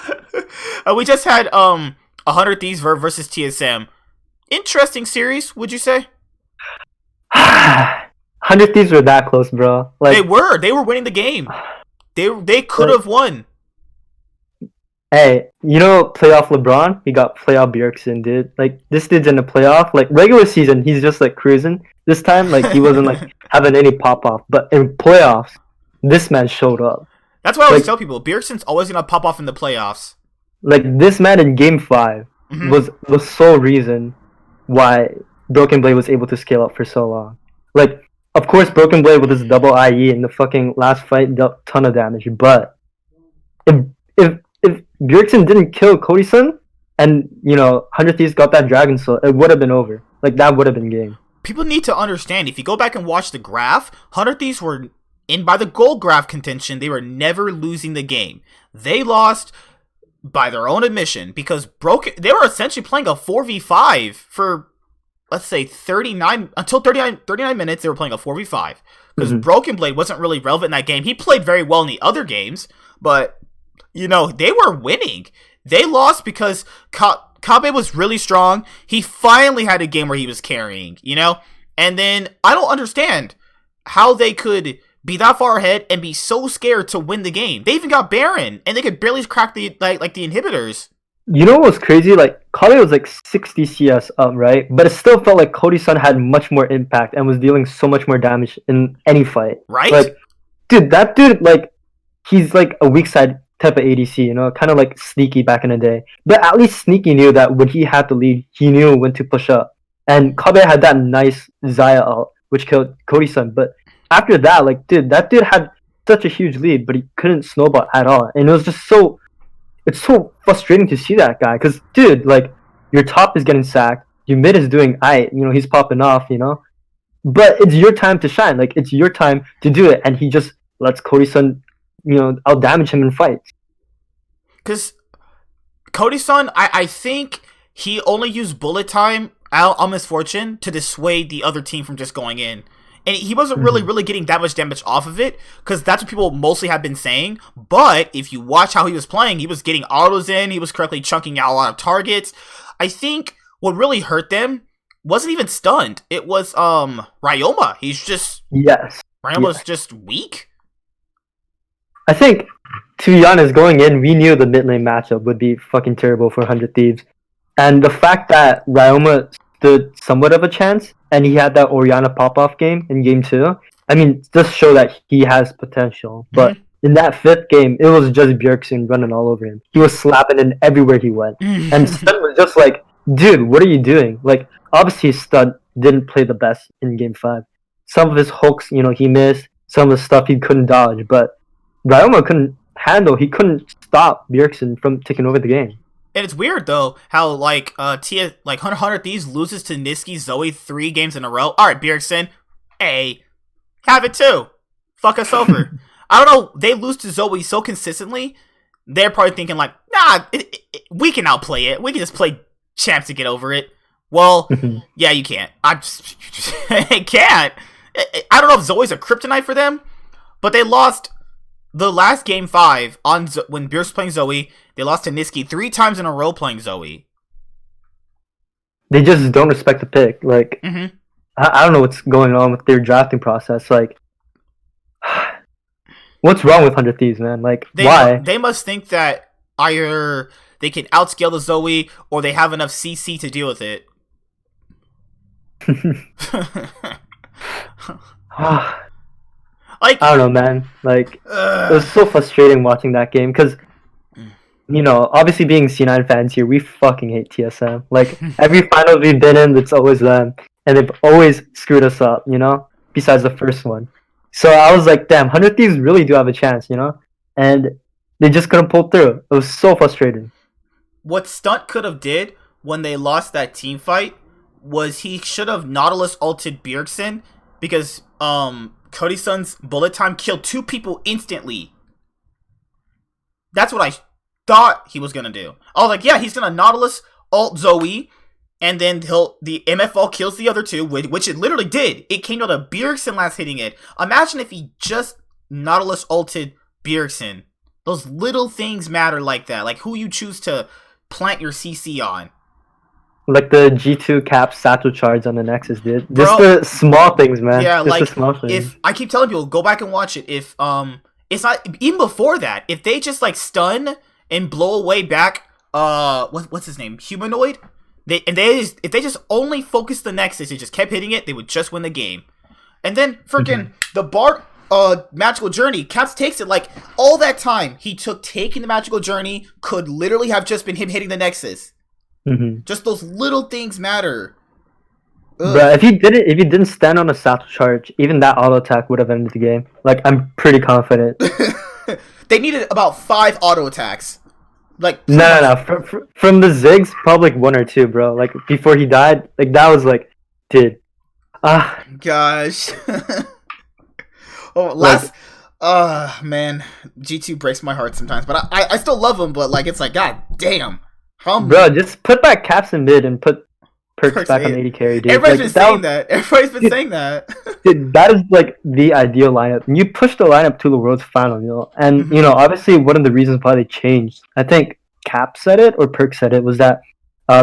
We just had 100 Thieves versus TSM. Interesting series, would you say? 100 Thieves were that close, bro. Like, they were winning the game. They could have won. Hey, you know playoff LeBron? He got playoff Bjergsen, dude. Like, this dude's in the playoff. Like, regular season, he's just, like, cruising. This time, like, he wasn't, like, having any pop-off. But in playoffs, this man showed up. That's why I always tell people, Bjergsen's always going to pop off in the playoffs. Like, this man in Game 5 was the sole reason why Broken Blade was able to scale up for so long. Like, of course, Broken Blade with his double IE in the fucking last fight dealt a ton of damage, but if Bjergsen didn't kill Cody Sun, and 100 Thieves got that Dragon Soul, it would have been over. Like that would have been game. People need to understand, if you go back and watch the graph, 100 Thieves were in by the gold graph contention. They were never losing the game. They lost by their own admission because they were essentially playing a 4v5 for, let's say, 39 minutes. They were playing a 4v5 because Broken Blade wasn't really relevant in that game. He played very well in the other games, but they were winning. They lost because Kabe was really strong. He finally had a game where he was carrying, and then I don't understand how they could be that far ahead and be so scared to win the game. They even got Baron, and they could barely crack the inhibitors. You know what was crazy? Like, Kabe was like 60 CS up, right? But it still felt like Cody Sun had much more impact and was dealing so much more damage in any fight. Right? Like, dude, that dude, like, he's like a weak side type of ADC, kind of like Sneaky back in the day. But at least Sneaky knew that when he had to lead, he knew when to push up. And Kabe had that nice Zaya ult, which killed Cody Sun. But after that, like, dude, that dude had such a huge lead, but he couldn't snowball at all. And it was just it's so frustrating to see that guy. Because, dude, like, your top is getting sacked, your mid is doing aight, he's popping off, But it's your time to shine. Like, it's your time to do it. And he just lets Cody Sun, out damage him in fights. Because Cody Sun, I think he only used bullet time out on Misfortune to dissuade the other team from just going in. And he wasn't really getting that much damage off of it, because that's what people mostly have been saying. But if you watch how he was playing, he was getting autos in, he was correctly chunking out a lot of targets. I think what really hurt them wasn't even stunned. It was Ryoma. Ryoma's just weak. I think, to be honest, going in, we knew the mid lane matchup would be fucking terrible for 100 Thieves. And the fact that Ryoma stood somewhat of a chance, and he had that Orianna pop-off game in game 2, I mean, just show that he has potential. But in that 5th game, it was just Bjergsen running all over him. He was slapping in everywhere he went. And Stun was just like, dude, what are you doing? Like, obviously Stun didn't play the best in game 5. Some of his hooks, he missed. Some of the stuff he couldn't dodge. But Ryoma he couldn't stop Bjergsen from taking over the game. And it's weird though how 100 Thieves loses to Niski Zoe 3 games in a row. All right, Bjergsen, hey, have it too. Fuck us over. I don't know. They lose to Zoe so consistently. They're probably thinking like, nah, we can outplay it. We can just play champs to get over it. Well, yeah, you can't. I can't. I don't know if Zoe's a kryptonite for them, but they lost the last game 5 when Bjergsen was playing Zoe. They lost to Niski 3 times in a row playing Zoe. They just don't respect the pick. Like, I don't know what's going on with their drafting process. Like, what's wrong with 100 Thieves, man? Like, why? They must think that either they can outscale the Zoe or they have enough CC to deal with it. Like, I don't know, man. Like, it was so frustrating watching that game because, obviously being C9 fans here, we fucking hate TSM. Like, every final we've been in, it's always them. And they've always screwed us up, besides the first one. So I was like, damn, 100 Thieves really do have a chance, And they just couldn't pull through. It was so frustrating. What Stunt could have did when they lost that team fight was he should have Nautilus ulted Bjergsen because, Cody Sun's bullet time killed 2 people instantly. That's what I thought he was gonna do. I was like, yeah, he's gonna Nautilus ult Zoe, and then the MFL kills the other 2, which it literally did. It came out of Bjergsen last hitting it. Imagine if he just Nautilus ulted Bjergsen. Those little things matter like that, like who you choose to plant your CC on. Like the G2 cap satchel charge on the Nexus, dude. Just the small things, man. Yeah, just like, the small things. If I keep telling people, go back and watch it. If it's not even before that. If they just like stun and blow away back, what's his name, Humanoid? If they just only focused the Nexus and just kept hitting it, they would just win the game. And then freaking the Bard Magical Journey, Caps takes it like all that time he took taking the Magical Journey could literally have just been him hitting the Nexus. Just those little things matter. Bro, if he didn't stand on a satchel charge, even that auto attack would have ended the game. Like, I'm pretty confident. They needed about 5 auto attacks. Like No. From the Ziggs, probably like 1 or 2, bro. Like before he died, like that was like, dude. Gosh. Man, G2 breaks my heart sometimes, but I still love him. But like, it's like, god damn, bro, just put back Caps in mid and put Perks back on AD carry, dude. Everybody's been saying that. Everybody's been saying that. Dude, that is like the ideal lineup. You push the lineup to the World's Final, you know, and you know, obviously one of the reasons why they changed, I think Cap said it or Perks said it, was that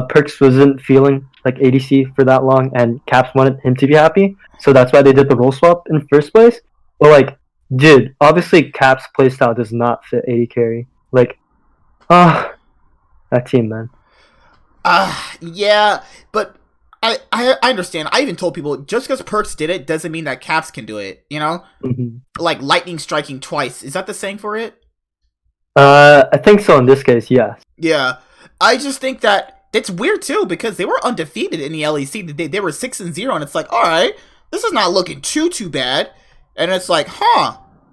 Perks wasn't feeling like ADC for that long, and Caps wanted him to be happy, so that's why they did the role swap in the first place. But like, dude, obviously Cap's playstyle does not fit AD carry. Like, that team, man. Yeah, but I understand. I even told people, just because Perks did it doesn't mean that Caps can do it, you know? Mm-hmm. Like lightning striking twice. Is that the saying for it? I think so in this case, yes. Yeah. I just think that it's weird too, because they were undefeated in the LEC. They were 6-0, and it's like, alright, this is not looking too bad. And it's like,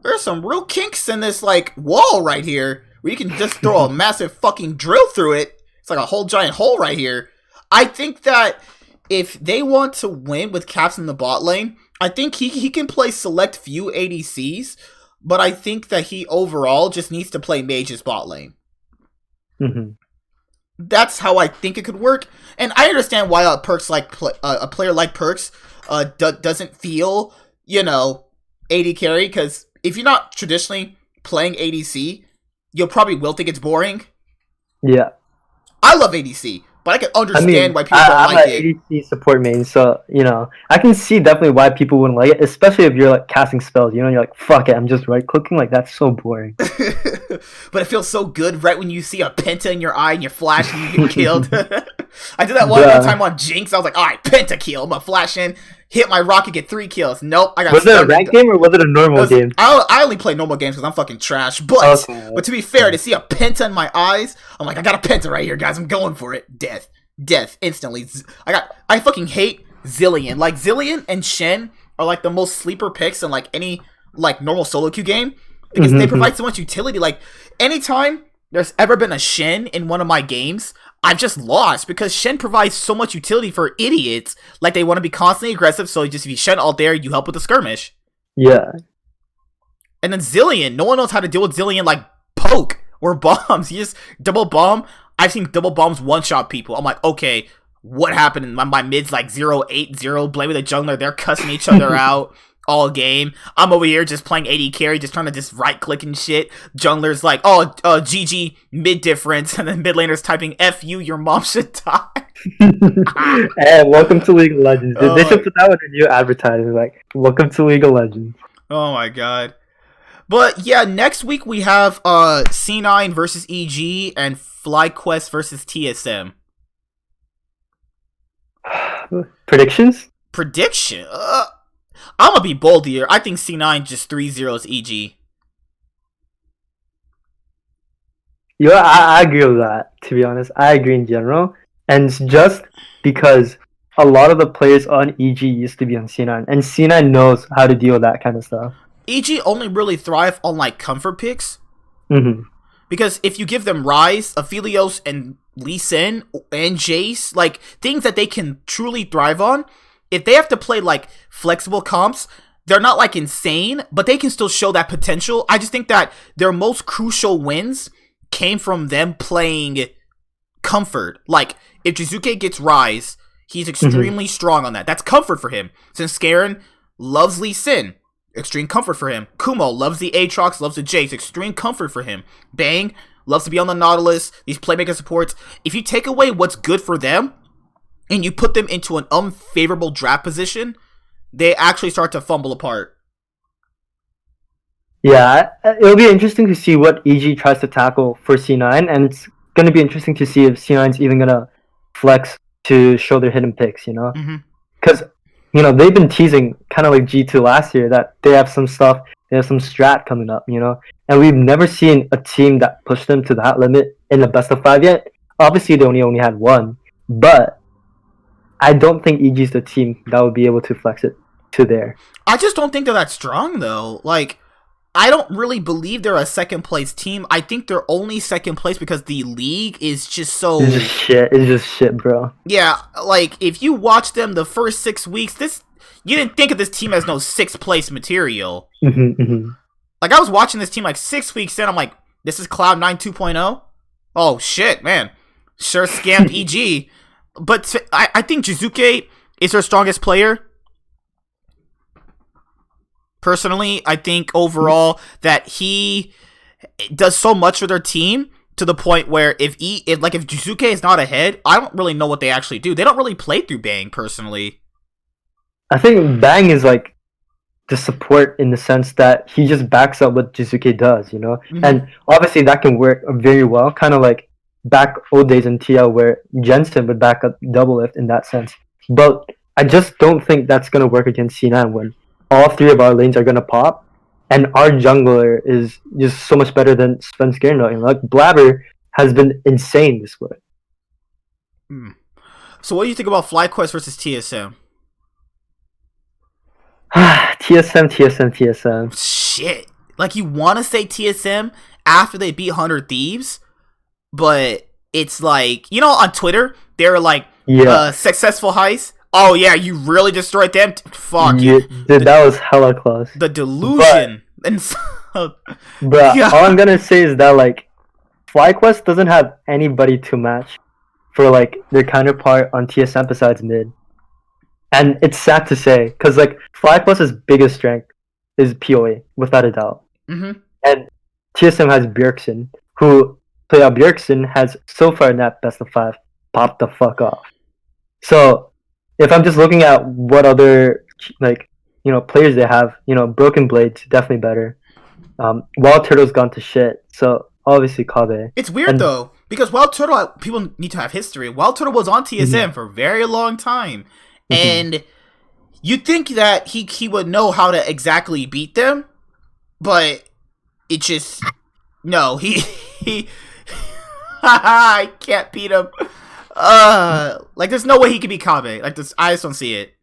there's some real kinks in this like wall right here, where you can just throw a massive fucking drill through it. It's like a whole giant hole right here. I think that if they want to win with Caps in the bot lane, I think he can play select few ADCs, but I think that he overall just needs to play Mage's bot lane. Mm-hmm. That's how I think it could work. And I understand why a player like Perks doesn't feel, you know, AD carry, because if you're not traditionally playing ADC, you'll probably will think it's boring. Yeah. I love ADC, but I can understand why people don't like it. I'm an ADC support main, so, you know, I can see definitely why people wouldn't like it, especially if you're, like, casting spells, you know, you're like, fuck it, I'm just right-clicking, like, that's so boring. But it feels so good right when you see a penta in your eye and you flash and you get killed. I did that one time on Jinx, I was like, alright, penta kill, I'm gonna flash in, hit my rocket, get 3 kills. Nope, I got Was it a ranked game or was it a normal game? I only play normal games because I'm fucking trash. But to be fair, to see a penta in my eyes, I'm like, I got a penta right here, guys. I'm going for it. Death, instantly. I fucking hate Zilean. Like, Zilean and Shen are like the most sleeper picks in like any like normal solo queue game, because they provide so much utility. Like, anytime there's ever been a Shen in one of my games, I've just lost, because Shen provides so much utility for idiots. Like, they want to be constantly aggressive, so just if you Shen alt there, you help with the skirmish. Yeah. And then Zilean, no one knows how to deal with Zilean like poke or bombs. You just double bomb. I've seen double bombs one-shot people. I'm like, okay, what happened? My mid's like 0-8-0, blaming the jungler. They're cussing each other out all game. I'm over here just playing AD carry, just trying to just right-click and shit. Jungler's like, GG, mid difference. And then mid laner's typing, F you, your mom should die. Hey, welcome to League of Legends. Dude. They should put that with a new advertising, like, welcome to League of Legends. Oh my god. But yeah, next week we have C9 versus EG and FlyQuest versus TSM. Predictions? Prediction? I'm gonna be bold here. I think C9 just 3-0s EG. Yeah, I agree with that, to be honest. I agree in general. And it's just because a lot of the players on EG used to be on C9. And C9 knows how to deal with that kind of stuff. EG only really thrive on, like, comfort picks. Mm-hmm. Because if you give them Ryze, Aphelios, and Lee Sin, and Jace, like, things that they can truly thrive on, if they have to play, like, flexible comps, they're not, like, insane, but they can still show that potential. I just think that their most crucial wins came from them playing comfort. Like, if Jizuke gets Ryze, he's extremely strong on that. That's comfort for him. Since Garen loves Lee Sin, extreme comfort for him. Kumo loves the Aatrox, loves the Jace, extreme comfort for him. Bang loves to be on the Nautilus, these playmaker supports. If you take away what's good for them, and you put them into an unfavorable draft position, they actually start to fumble apart. Yeah, it'll be interesting to see what EG tries to tackle for C9, and it's going to be interesting to see if C9's even going to flex to show their hidden picks, you know? Because, you know, they've been teasing, kind of like G2 last year, that they have some stuff, they have some strat coming up, you know? And we've never seen a team that pushed them to that limit in the best of 5 yet. Obviously, they only had one, but I don't think EG's the team that would be able to flex it to there. I just don't think they're that strong, though. Like, I don't really believe they're a second place team. I think they're only second place because the league is just so... It's just shit. It's just shit, bro. Yeah, like, if you watch them the first 6 weeks, you didn't think of this team as no 6th place material. Like, I was watching this team like 6 weeks in, I'm like, this is Cloud9 2.0? Oh, shit, man. Sure scammed EG. But I think Jizuke is their strongest player. Personally, I think overall that he does so much for their team to the point where if Jizuke is not ahead, I don't really know what they actually do. They don't really play through Bang, personally. I think Bang is like the support in the sense that he just backs up what Jizuke does, you know? And obviously that can work very well, kind of like back old days in TL where Jensen would back up Doublelift in that sense. But I just don't think that's going to work against C9 when all 3 of our lanes are going to pop, and our jungler is just so much better than Svenskeren. You know? Like, Blabber has been insane this way. So what do you think about FlyQuest versus TSM? TSM. Shit. Like, you want to say TSM after they beat 100 Thieves, but it's like, you know, on Twitter, they're like, successful heist. Oh, yeah, you really destroyed them? Fuck you. Dude, that was hella close. The delusion. But all I'm gonna say is that, like, FlyQuest doesn't have anybody to match for, like, their counterpart on TSM besides mid. And it's sad to say, because, like, FlyQuest's biggest strength is PoE, without a doubt. And TSM has Bjergsen, who, Bjergsen has, so far in that best of 5, popped the fuck off. So, if I'm just looking at what other, like, you know, players they have, you know, Broken Blade's definitely better. Wild Turtle's gone to shit, so obviously Kabe. It's weird though, because Wild Turtle, people need to have history. Wild Turtle was on TSM for a very long time, and you'd think that he would know how to exactly beat them, but it just he I can't beat him. Like, there's no way he could beat Kabe. Like, this, I just don't see it.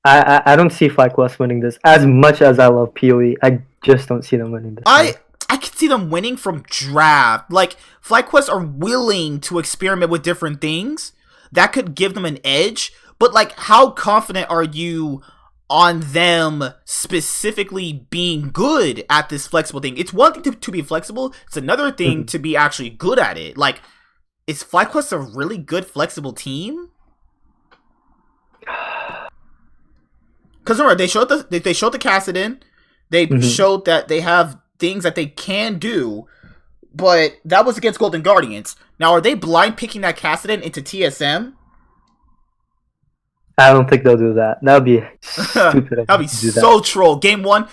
I don't see FlyQuest winning this. As much as I love PoE, I just don't see them winning this. I could see them winning from draft. Like, FlyQuest are willing to experiment with different things. That could give them an edge. But, like, how confident are you on them specifically being good at this flexible thing? It's one thing to be flexible. It's another thing to be actually good at it. Like, is FlyQuest a really good flexible team? Because remember, they showed the Kassadin. They showed that they have things that they can do, but that was against Golden Guardians. Now, are they blind picking that Kassadin into TSM? I don't think they'll do that. That would be stupid. That would be so troll. Game 1,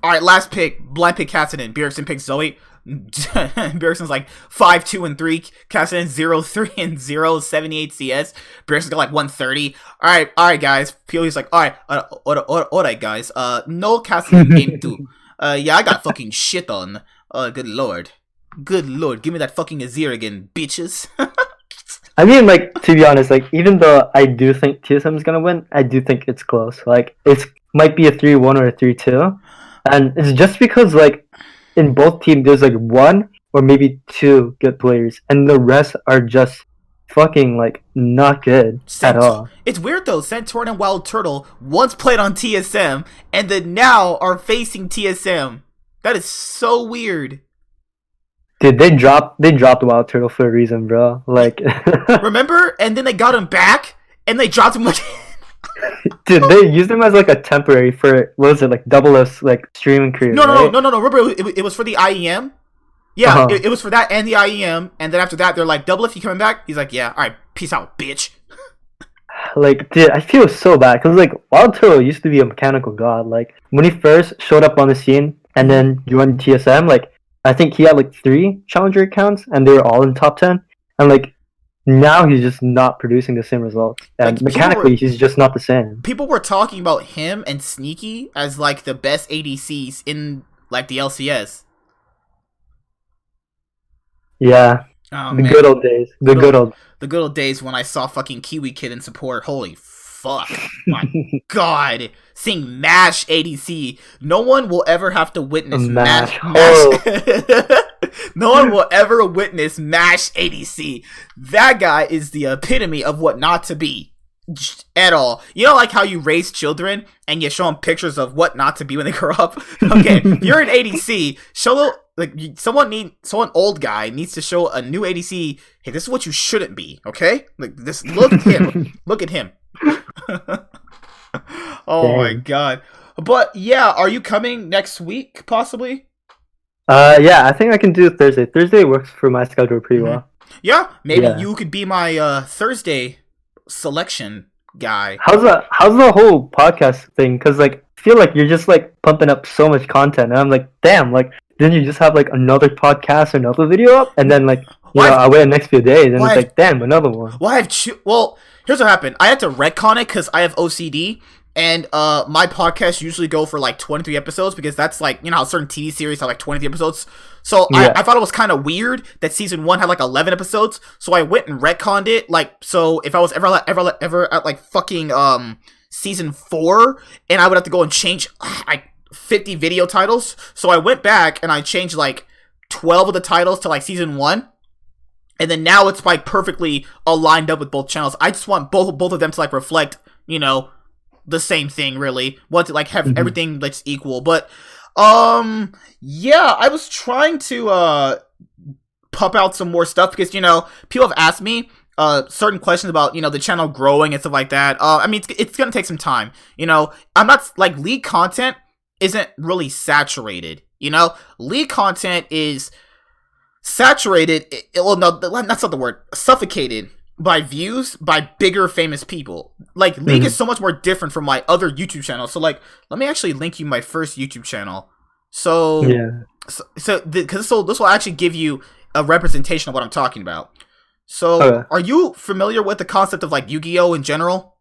all right, last pick, blind pick Kassadin. Bjergsen picks Zoe. Bjergsen's like 5-2-3. Kassadin 0-3 and 0-78 CS. Bjergsen's got like 130. All right, guys. PoE's like, all right, guys. No Kassadin game 2. Yeah, I got fucking shit on. Good lord, give me that fucking Azir again, bitches. I mean, like, to be honest, like, even though I do think TSM is gonna win, I do think it's close. Like, it might be a 3-1 or a 3-2, and it's just because, like, in both teams, there's like 1 or maybe 2 good players, and the rest are just fucking, like, not good at all. It's weird though. Centaur and Wild Turtle once played on TSM, and then now are facing TSM. That is so weird. Dude, they dropped Wild Turtle for a reason, bro. Like, remember? And then they got him back, and they dropped him again. Dude, they used him as like a temporary for, what was it, like Doublelift's like streaming career? No. Remember, it was for the IEM. Yeah, it was for that and the IEM, and then after that, they're like, Doublelift, you coming back? He's like, yeah, all right, peace out, bitch. Like, dude, I feel so bad because like Wild Turtle used to be a mechanical god. Like, when he first showed up on the scene and then joined TSM, like, I think he had like 3 challenger accounts and they were all in top 10, and like, now he's just not producing the same results. And like, mechanically, he's just not the same. People were talking about him and Sneaky as like the best ADCs in like the LCS. Yeah. Oh, the good old days. The good old days when I saw fucking Kiwi Kid in support. Holy fuck. My god. Seeing MASH ADC. No one will ever have to witness MASH. No one will ever witness MASH ADC. That guy is the epitome of what not to be. At all. You know, like how you raise children and you show them pictures of what not to be when they grow up? Okay, if you're an ADC, someone old guy needs to show a new ADC, hey, this is what you shouldn't be, okay? Like this, look at him. Look at him. Oh my god. But yeah, are you coming next week, possibly? Yeah, I think I can do Thursday. Thursday works for my schedule pretty well. Yeah, maybe you could be my Thursday selection guy. How's the whole podcast thing? Because like I feel like you're just like pumping up so much content, and I'm like, damn, like didn't you just have like another podcast, another video up, and then like I wait the next few days, and it's like, damn, another one. Well, here's what happened. I had to retcon it because I have OCD. And my podcasts usually go for like 23 episodes because that's like, you know how certain TV series have like 23 episodes. So I thought it was kind of weird that season 1 had like 11 episodes. So I went and retconned it. Like, so if I was ever at like fucking season 4, and I would have to go and change like 50 video titles. So I went back and I changed like 12 of the titles to like season 1. And then now it's like perfectly aligned up with both channels. I just want both of them to like reflect, you know, the same thing, really. Want to like have everything like equal. But yeah, I was trying to pump out some more stuff because, you know, people have asked me certain questions about, you know, the channel growing and stuff like that. I mean, it's gonna take some time. You know, I'm not like League content isn't really saturated. You know, League content is saturated. Well, no, that's not the word. Suffocated by views by bigger famous people. Like League is so much more different from my other YouTube channel. So like, let me actually link you my first YouTube channel. So this will actually give you a representation of what I'm talking about. So are you familiar with the concept of like Yu-Gi-Oh in general?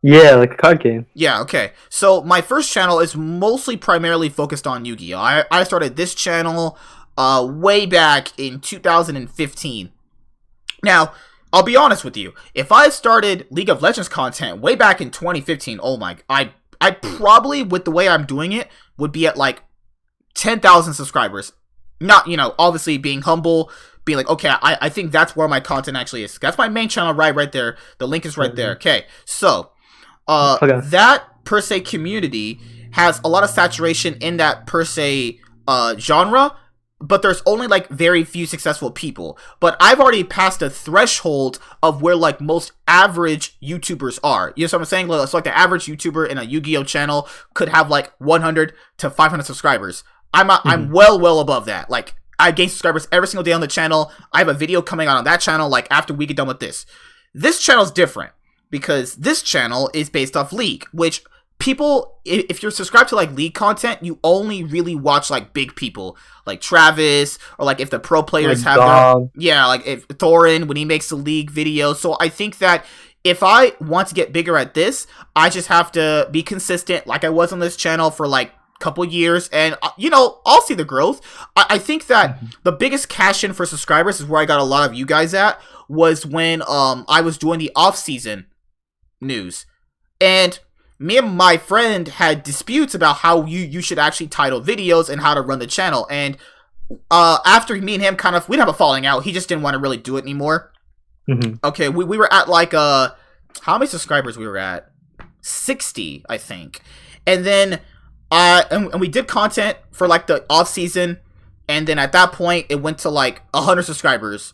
Yeah, like a card game. Yeah, okay. So my first channel is mostly primarily focused on Yu-Gi-Oh. I started this channel way back in 2015. Now, I'll be honest with you. If I started League of Legends content way back in 2015, oh my, I probably, with the way I'm doing it, would be at like 10,000 subscribers. Not, you know, obviously being humble, being like, okay, I think that's where my content actually is. That's my main channel right there. The link is right there. Okay, so that per se community has a lot of saturation in that per se genre. But there's only like very few successful people. But I've already passed a threshold of where like most average YouTubers are. You know what I'm saying? So like the average YouTuber in a Yu-Gi-Oh channel could have like 100 to 500 subscribers. I'm well above that. Like I gain subscribers every single day on the channel. I have a video coming out on that channel like after we get done with this. This channel's different because this channel is based off League, which people, if you're subscribed to like League content, you only really watch like big people like Travis, or like if the pro players like have their, like if Thorin when he makes the League video. So I think that if I want to get bigger at this, I just have to be consistent like I was on this channel for like a couple years, and you know, I'll see the growth. I think that the biggest cash in for subscribers is where I got a lot of you guys at, was when I was doing the off-season news, and me and my friend had disputes about how you should actually title videos and how to run the channel. And after me and him we didn't have a falling out. He just didn't want to really do it anymore. Okay, we were at like how many subscribers we were at? 60, I think. And then and we did content for like the off season, and then at that point it went to like 100 subscribers.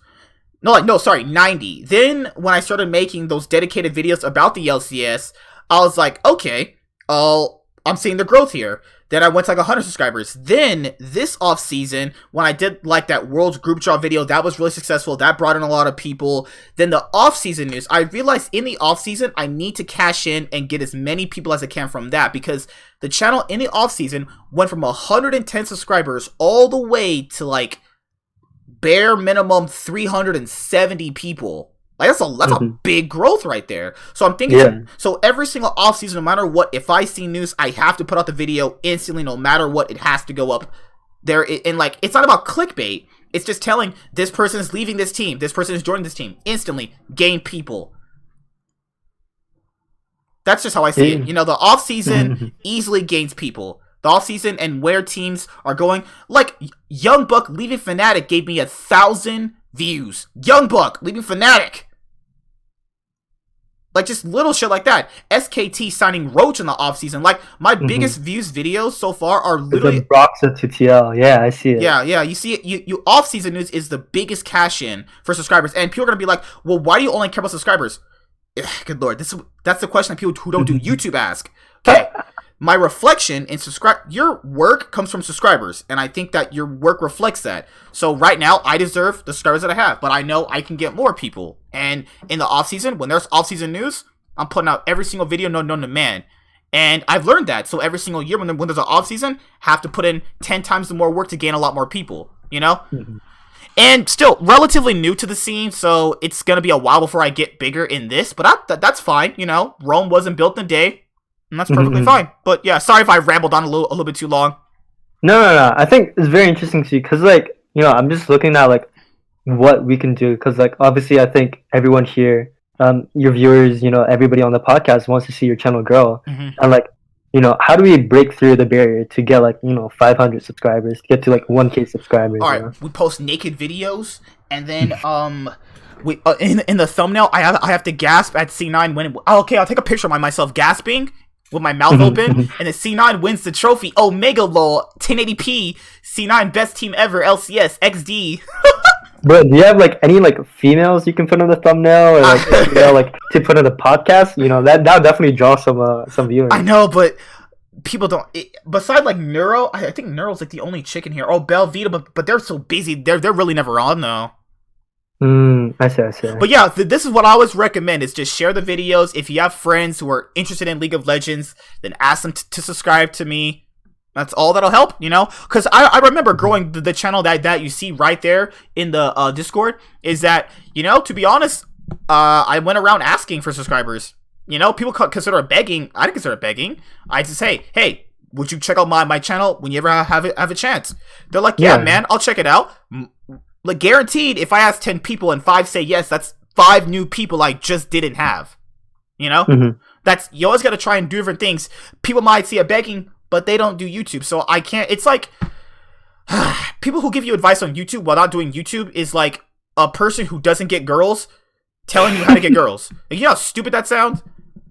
No, sorry, 90. Then when I started making those dedicated videos about the LCS, I was like, okay, I'm seeing the growth here. Then I went to like 100 subscribers. Then this off season, when I did like that World's Group Draw video, that was really successful. That brought in a lot of people. Then the off season news, I realized in the off season, I need to cash in and get as many people as I can from that, because the channel in the off season went from 110 subscribers all the way to like bare minimum 370 people. Like that's a big growth right there. So I'm thinking, so every single off season, no matter what, if I see news, I have to put out the video instantly. No matter what, it has to go up there. And like, it's not about clickbait. It's just telling this person is leaving this team, this person is joining this team. Instantly gain people. That's just how I see it. You know, the off season easily gains people. The off season and where teams are going. Like Young Buck leaving Fnatic gave me 1,000 views. Young Buck leaving Fnatic. Like, just little shit like that. SKT signing Roach in the offseason. Like, my biggest views videos so far are literally... The Broxa to TL. Yeah, I see it. Yeah. You see it. You off-season news is the biggest cash-in for subscribers. And people are going to be like, well, why do you only care about subscribers? Good lord. That's the question that people who don't do YouTube ask. Okay. My reflection in your work comes from subscribers, and I think that your work reflects that. So right now, I deserve the subscribers that I have, but I know I can get more people. And in the off season, when there's off season news, I'm putting out every single video known to man. And I've learned that. So every single year when there's an off season, have to put in 10 times the more work to gain a lot more people. You know. And still relatively new to the scene, so it's gonna be a while before I get bigger in this. But that's fine. You know, Rome wasn't built in a day. And that's perfectly fine. But yeah, sorry if I rambled on a little bit too long. No. I think it's very interesting to you because, like, you know, I'm just looking at, like, what we can do. Because, like, obviously, I think everyone here, your viewers, you know, everybody on the podcast wants to see your channel grow. And, like, you know, how do we break through the barrier to get, like, you know, 500 subscribers, get to, like, 1K subscribers? All right, you know? we post naked videos, and then, we in the thumbnail, I have to gasp at C9 when... okay, I'll take a picture of myself gasping with my mouth open, and then C9 wins the trophy. Omega lol, 1080p, C9 best team ever, LCS, XD. But do you have, like, any, like, females you can put on the thumbnail, or, like, you know, like, to put on the podcast? You know, that would definitely draw some viewers. I know, but people don't. Besides, like, Neuro, I think Neuro's like the only chick in here. Oh, Belvita, but they're so busy. They're really never on though. I see. But yeah, this is what I always recommend, is just share the videos. If you have friends who are interested in League of Legends, then ask them to subscribe to me. That's all that'll help, you know? Because I remember growing the channel that you see right there in the Discord, is that, you know, to be honest, I went around asking for subscribers. You know, people consider it begging. I didn't consider it begging. I just say, hey, would you check out my channel when you ever have a chance? They're like, yeah, man, I'll check it out. Like, guaranteed, if I ask 10 people and 5 say yes, that's 5 new people I just didn't have. You know? That's, you always gotta try and do different things. People might see a begging, but they don't do YouTube, so I can't, it's like, people who give you advice on YouTube while not doing YouTube is like a person who doesn't get girls telling you how to get girls. Like, you know how stupid that sounds?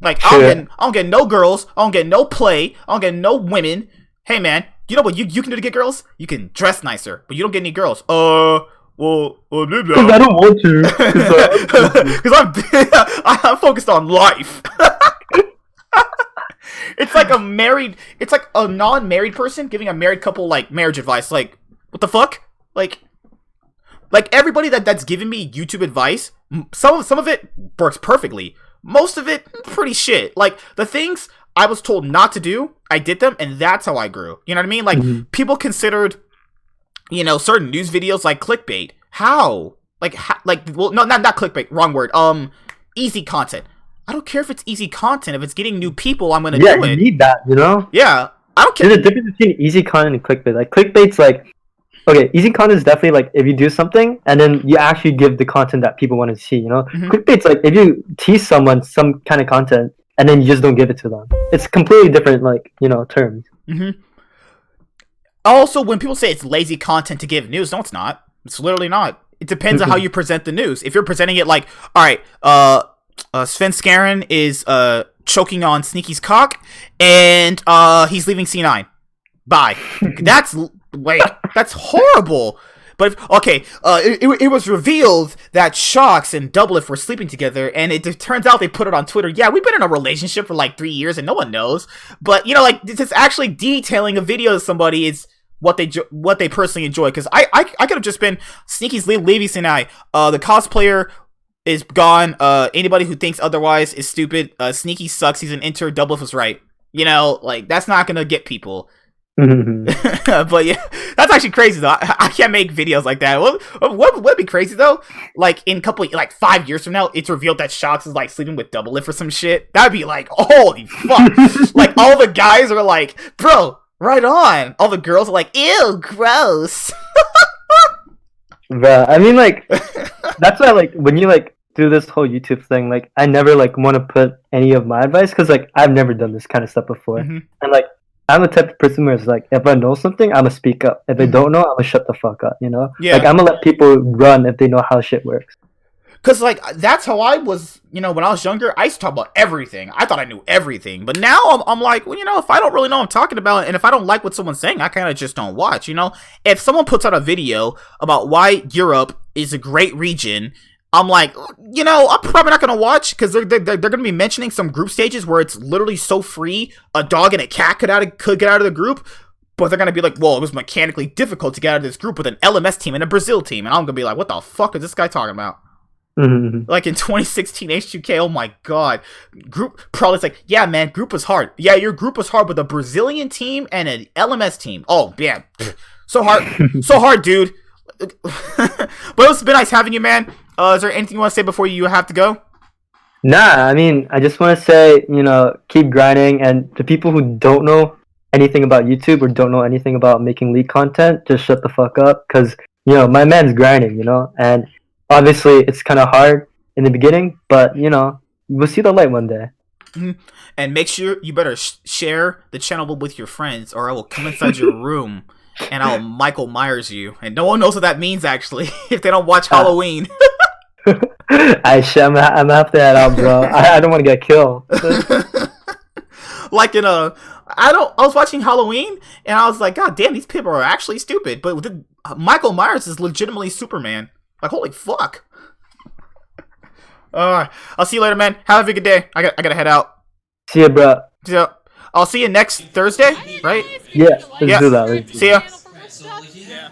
Like, I don't get no girls, I don't get no play, I don't get no women. Hey man, you know what you can do to get girls? You can dress nicer, but you don't get any girls. Well, because I don't want to. Because I'm focused on life. It's like a non-married person giving a married couple, like, marriage advice. Like, what the fuck? Like everybody that's giving me YouTube advice, some of it works perfectly. Most of it, pretty shit. Like, the things I was told not to do, I did them, and that's how I grew. You know what I mean? Like, people considered, you know, certain news videos like clickbait. How? Well, no, not clickbait. Wrong word. Easy content. I don't care if it's easy content. If it's getting new people, I'm gonna do it. Yeah, you need that, you know? Yeah, I don't care. There's a difference between easy content and clickbait. Like, clickbait's like, okay, easy content is definitely like if you do something and then you actually give the content that people want to see, you know? Clickbait's like if you tease someone some kind of content and then you just don't give it to them. It's completely different, like, you know, terms. Also, when people say it's lazy content to give news, no, it's not. It's literally not. It depends on how you present the news. If you're presenting it like, all right, Sven Skaren is choking on Sneaky's cock, and he's leaving C9. Bye. That's horrible. But it was revealed that Shox and Doublelift were sleeping together, and it turns out they put it on Twitter. Yeah, we've been in a relationship for like 3 years, and no one knows. But, you know, like, this is actually detailing a video of somebody is what they personally enjoy. Because I could have just been Sneaky's leaving C9. The cosplayer is gone. Anybody who thinks otherwise is stupid. Sneaky sucks. He's an inter. Doublelift was right. You know, like, that's not gonna get people. But yeah, that's actually crazy though. I can't make videos like that. What would be crazy though? Like, in 5 years from now, it's revealed that Shox is like sleeping with Doublelift or some shit. That'd be like, holy fuck! Like, all the guys are like, bro, right on. All the girls are like, ew, gross. Bruh, I mean, like, that's why, like, when you, like, through this whole YouTube thing, like I never like want to put any of my advice because like I've never done this kind of stuff before, and like I'm the type of person where it's like if I know something, I'm gonna speak up. If I don't know, I'm gonna shut the fuck up. You know, Yeah. like I'm gonna let people run if they know how shit works. Cause like that's how I was, you know, when I was younger. I used to talk about everything. I thought I knew everything, but now I'm like, well, you know, if I don't really know what I'm talking about, and if I don't like what someone's saying, I kind of just don't watch. You know, if someone puts out a video about why Europe is a great region, I'm like, you know, I'm probably not gonna watch because they're gonna be mentioning some group stages where it's literally so free, a dog and a cat could get out of the group. But they're gonna be like, well, it was mechanically difficult to get out of this group with an LMS team and a Brazil team, and I'm gonna be like, what the fuck is this guy talking about? Like in 2016 H2K, oh my god. Group probably like, yeah man, group was hard. Yeah, your group was hard with a Brazilian team and an LMS team. Oh yeah. So hard. So hard, dude. But it's been nice having you, man. Is there anything you want to say before you have to go? Nah, I mean, I just want to say, you know, keep grinding, and the people who don't know anything about YouTube or don't know anything about making League content, just shut the fuck up, because, you know, my man's grinding, you know, and obviously it's kind of hard in the beginning, but, you know, we'll see the light one day. And make sure you better share the channel with your friends, or I will come inside your room and I'll Michael Myers you, and no one knows what that means actually if they don't watch Halloween. I'm gonna have to head out, bro. I don't want to get killed. Like in I was watching Halloween and I was like, god damn, these people are actually stupid. But Michael Myers is legitimately Superman. Like, holy fuck. I'll see you later, man. Have a good day. I gotta head out. See ya, bro. So, I'll see you next Thursday, right? Yeah, let's do that. See ya. So, yeah.